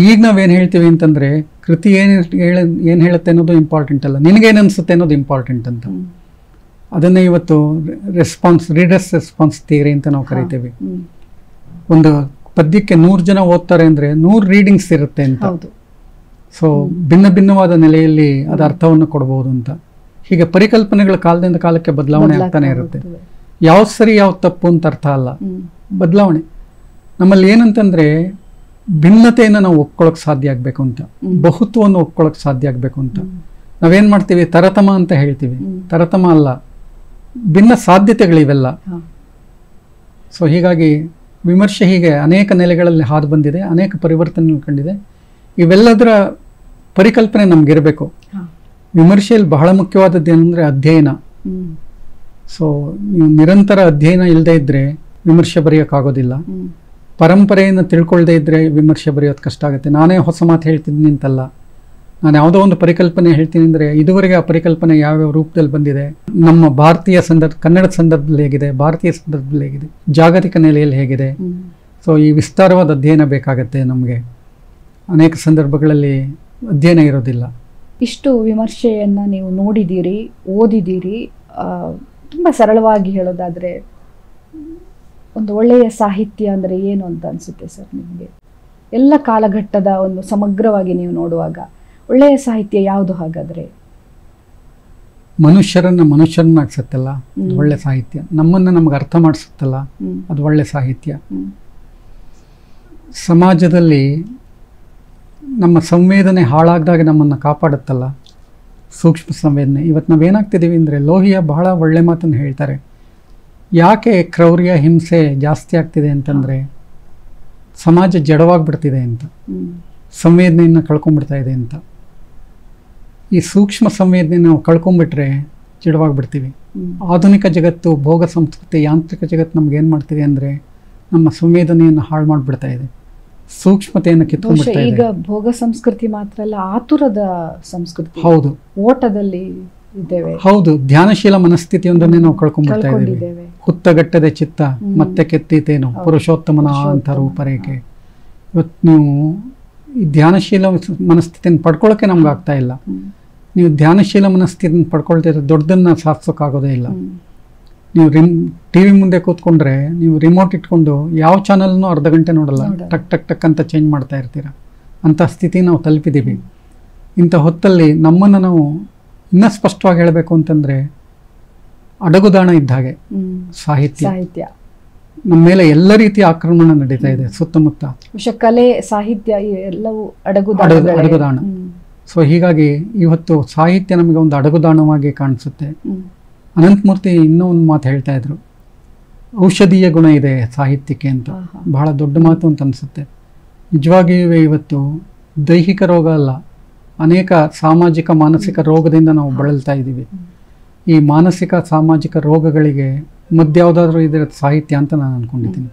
ಈಗ ನಾವೇನು ಹೇಳ್ತೀವಿ ಅಂತಂದ್ರೆ ಕೃತಿ ಏನು ಹೇಳುತ್ತೆ ಅನ್ನೋದು ಇಂಪಾರ್ಟೆಂಟ್ ಅಲ್ಲ, ನಿನಗೇನು ಅನ್ಸುತ್ತೆ ಅನ್ನೋದು ಇಂಪಾರ್ಟೆಂಟ್ ಅಂತ. ಅದನ್ನೇ ಇವತ್ತು ರೀಡರ್ಸ್ ರೆಸ್ಪಾನ್ಸ್ ಥಿಯರಿ ಅಂತ ನಾವು ಕರಿತೀವಿ. ಒಂದು ಪದ್ಯಕ್ಕೆ 100 ಜನ ಓದ್ತಾರೆ ಅಂದ್ರೆ 100 ರೀಡಿಂಗ್ಸ್ ಇರುತ್ತೆ ಅಂತ. ಸೊ ಭಿನ್ನ ಭಿನ್ನವಾದ ನೆಲೆಯಲ್ಲಿ ಅದರ ಅರ್ಥವನ್ನು ಕೊಡಬಹುದು ಅಂತ. ಹೀಗೆ ಪರಿಕಲ್ಪನೆಗಳ ಕಾಲದಿಂದ ಕಾಲಕ್ಕೆ ಬದಲಾವಣೆ ಆಗ್ತಾನೆ ಇರುತ್ತೆ. ಯಾವ್ದು ಸರಿ ಯಾವ್ದು ತಪ್ಪು ಅಂತ ಅರ್ಥ ಅಲ್ಲ, ಬದಲಾವಣೆ. ನಮ್ಮಲ್ಲಿ ಏನಂತಂದ್ರೆ ಭಿನ್ನತೆಯನ್ನು ನಾವು ಒಪ್ಕೊಳ್ಳೋಕೆ ಸಾಧ್ಯ ಆಗ್ಬೇಕು ಅಂತ, ಬಹುತ್ವವನ್ನು ಒಪ್ಕೊಳ್ಳೋಕೆ ಸಾಧ್ಯ ಆಗ್ಬೇಕು ಅಂತ. ನಾವೇನ್ ಮಾಡ್ತೀವಿ, ತರತಮ ಅಂತ ಹೇಳ್ತೀವಿ. ತರತಮ ಅಲ್ಲ, ಭಿನ್ನ ಸಾಧ್ಯತೆಗಳಿವೆಲ್ಲ. ಸೊ ಹೀಗಾಗಿ ವಿಮರ್ಶೆ ಹೀಗೆ ಅನೇಕ ನೆಲೆಗಳಲ್ಲಿ ಹಾದು ಬಂದಿದೆ, ಅನೇಕ ಪರಿವರ್ತನೆ ಕಂಡಿದೆ. ಇವೆಲ್ಲದರ ಪರಿಕಲ್ಪನೆ ನಮ್ಗಿರಬೇಕು. ವಿಮರ್ಶೆಯಲ್ಲಿ ಬಹಳ ಮುಖ್ಯವಾದದ್ದು ಏನಂದ್ರೆ ಅಧ್ಯಯನ. ಸೊ ನೀವು ನಿರಂತರ ಅಧ್ಯಯನ ಇಲ್ಲದೆ ಇದ್ರೆ ವಿಮರ್ಶೆ ಬರೆಯೋಕ್ಕಾಗೋದಿಲ್ಲ. ಪರಂಪರೆಯನ್ನು ತಿಳ್ಕೊಳ್ದೇ ಇದ್ರೆ ವಿಮರ್ಶೆ ಬರೆಯೋದು ಕಷ್ಟ ಆಗುತ್ತೆ. ನಾನೇ ಹೊಸ ಮಾತು ಹೇಳ್ತಿದ್ದೀನಿ ಅಂತಲ್ಲ, ನಾನು ಯಾವುದೋ ಒಂದು ಪರಿಕಲ್ಪನೆ ಹೇಳ್ತೀನಿ ಅಂದರೆ ಇದುವರೆಗೆ ಆ ಪರಿಕಲ್ಪನೆ ಯಾವ್ಯಾವ ರೂಪದಲ್ಲಿ ಬಂದಿದೆ, ನಮ್ಮ ಭಾರತೀಯ ಕನ್ನಡದ ಸಂದರ್ಭದಲ್ಲಿ ಹೇಗಿದೆ, ಭಾರತೀಯ ಸಂದರ್ಭದಲ್ಲಿ ಹೇಗಿದೆ, ಜಾಗತಿಕ ನೆಲೆಯಲ್ಲಿ ಹೇಗಿದೆ. ಸೊ ಈ ವಿಸ್ತಾರವಾದ ಅಧ್ಯಯನ ಬೇಕಾಗತ್ತೆ ನಮಗೆ. ಅನೇಕ ಸಂದರ್ಭಗಳಲ್ಲಿ ಅಧ್ಯಯನ ಇರೋದಿಲ್ಲ. ಇಷ್ಟು ವಿಮರ್ಶೆಯನ್ನು ನೀವು ನೋಡಿದ್ದೀರಿ, ಓದಿದ್ದೀರಿ. ತುಂಬ ಸರಳವಾಗಿ ಹೇಳೋದಾದರೆ ಒಂದು ಒಳ್ಳೆಯ ಸಾಹಿತ್ಯ ಅಂದರೆ ಏನು ಅಂತ ಅನಿಸುತ್ತೆ ಸರ್ ನಿಮಗೆ? ಎಲ್ಲ ಕಾಲಘಟ್ಟದ ಒಂದು ಸಮಗ್ರವಾಗಿ ನೀವು ನೋಡುವಾಗ ಒಳ್ಳೆಯ ಸಾಹಿತ್ಯ ಯಾವುದು ಹಾಗಾದರೆ? ಮನುಷ್ಯರನ್ನಾಗ್ಸತ್ತಲ್ಲ ಒಳ್ಳೆ ಸಾಹಿತ್ಯ. ನಮ್ಮನ್ನು ನಮ್ಗೆ ಅರ್ಥ ಮಾಡಿಸುತ್ತಲ್ಲ ಅದು ಒಳ್ಳೆ ಸಾಹಿತ್ಯ. ಸಮಾಜದಲ್ಲಿ ನಮ್ಮ ಸಂವೇದನೆ ಹಾಳಾಗದಾಗ ನಮ್ಮನ್ನು ಕಾಪಾಡುತ್ತಲ್ಲ ಸೂಕ್ಷ್ಮ ಸಂವೇದನೆ. ಇವತ್ತು ನಾವೇನಾಗ್ತಿದ್ದೀವಿ ಅಂದರೆ, ಲೋಹಿಯ ಬಹಳ ಒಳ್ಳೆ ಮಾತನ್ನು ಹೇಳ್ತಾರೆ. ಯಾಕೆ ಕ್ರೌರ್ಯ ಹಿಂಸೆ ಜಾಸ್ತಿ ಆಗ್ತಿದೆ ಅಂತಂದರೆ ಸಮಾಜ ಜಡವಾಗ್ಬಿಡ್ತಿದೆ ಅಂತ, ಸಂವೇದನೆಯನ್ನು ಕಳ್ಕೊಂಡ್ಬಿಡ್ತಾ ಇದೆ ಅಂತ. ಈ ಸೂಕ್ಷ್ಮ ಸಂವೇದನೆ ನಾವು ಕಳ್ಕೊಂಡ್ಬಿಟ್ರೆ ಜಡವಾಗ್ಬಿಡ್ತೀವಿ. ಆಧುನಿಕ ಜಗತ್ತು, ಭೋಗ ಸಂಸ್ಕೃತಿ, ಯಾಂತ್ರಿಕ ಜಗತ್ತು ನಮ್ಗೆ ಏನು ಮಾಡ್ತಿದೆ ಅಂದರೆ ನಮ್ಮ ಸಂವೇದನೆಯನ್ನು ಹಾಳು ಮಾಡಿಬಿಡ್ತಾ ಇದೆ, ಸೂಕ್ಷ್ಮತೆಯನ್ನು ಕಿತ್ಕೊಂಡ್ಬಿಡ್ತಾ ಇದೆ. ಈಗ ಭೋಗ ಸಂಸ್ಕೃತಿ ಮಾತ್ರ ಅಲ್ಲ, ಆತುರದ ಸಂಸ್ಕೃತಿ. ಹೌದು, ಓಟದಲ್ಲಿ ಇದ್ದೇವೆ. ಹೌದು, ಧ್ಯಾನಶೀಲ ಮನಸ್ಥಿತಿಯೊಂದನ್ನೇ ನಾವು ಕಳ್ಕೊಂಡ್ಬಿಡ್ತಾ ಇದ್ದೇವೆ. ಹುತ್ತಗಟ್ಟದೆ ಚಿತ್ತ ಮತ್ತೆ ಕೆತ್ತಿತೇನು ಪುರುಷೋತ್ತಮನ ಅಂತ ರೂಪರೇಖೆ. ಇವತ್ತು ನೀವು ಈ ಧ್ಯಾನಶೀಲ ಮನಸ್ಥಿತಿಯನ್ನು ಪಡ್ಕೊಳ್ಳೋಕೆ ನಮ್ಗೆ ಆಗ್ತಾ ಇಲ್ಲ. ನೀವು ಧ್ಯಾನಶೀಲ ಮನಸ್ಥಿತಿಯನ್ನು ಪಡ್ಕೊಳ್ತಿದ್ರೆ ದೊಡ್ಡದನ್ನ ಸಾಧಿಸೋಕ್ಕಾಗೋದೇ ಇಲ್ಲ. ನೀವು ಟಿವಿ ಮುಂದೆ ಕೂತ್ಕೊಂಡ್ರೆ ನೀವು ರಿಮೋಟ್ ಇಟ್ಕೊಂಡು ಯಾವ ಚಾನಲ್ನೂ ಅರ್ಧ ಗಂಟೆ ನೋಡಲ್ಲ, ಟಕ್ ಟಕ್ ಟಕ್ ಅಂತ ಚೇಂಜ್ ಮಾಡ್ತಾ ಇರ್ತೀರ. ಅಂಥ ಸ್ಥಿತಿ ನಾವು ತಲುಪಿದ್ದೀವಿ. ಇಂಥ ಹೊತ್ತಲ್ಲಿ ನಮ್ಮನ್ನು ನಾವು ಇನ್ನೂ ಸ್ಪಷ್ಟವಾಗಿ ಹೇಳಬೇಕು ಅಂತಂದ್ರೆ ಅಡಗುದಾಣ ಇದ್ದ ಹಾಗೆ ಸಾಹಿತ್ಯ. ನಮ್ಮ ಮೇಲೆ ಎಲ್ಲ ರೀತಿಯ ಆಕ್ರಮಣ ನಡೀತಾ ಇದೆ ಸುತ್ತಮುತ್ತ. ಕಲೆ, ಸಾಹಿತ್ಯ ಎಲ್ಲವೂ ಅಡಗುದಾಣ. ಸೊ ಹೀಗಾಗಿ ಇವತ್ತು ಸಾಹಿತ್ಯ ನಮಗೆ ಒಂದು ಅಡಗುದಾಣವಾಗಿ ಕಾಣಿಸುತ್ತೆ. ಅನಂತಮೂರ್ತಿ ಇನ್ನೂ ಒಂದು ಮಾತು ಹೇಳ್ತಾ ಇದ್ರು, ಔಷಧೀಯ ಗುಣ ಇದೆ ಸಾಹಿತ್ಯಕ್ಕೆ ಅಂತ. ಬಹಳ ದೊಡ್ಡ ಮಾತು ಅಂತ ಅನಿಸುತ್ತೆ. ನಿಜವಾಗಿಯೂ ಇವತ್ತು ದೈಹಿಕ ರೋಗ ಅಲ್ಲ, ಅನೇಕ ಸಾಮಾಜಿಕ ಮಾನಸಿಕ ರೋಗದಿಂದ ನಾವು ಬಳಲ್ತಾ ಇದ್ದೀವಿ. ಈ ಮಾನಸಿಕ ಸಾಮಾಜಿಕ ರೋಗಗಳಿಗೆ ಮಧ್ಯಾವುದಾದ್ರೂ ಇದರ ಸಾಹಿತ್ಯ ಅಂತ ನಾನು ಅನ್ಕೊಂಡಿದ್ದೀನಿ.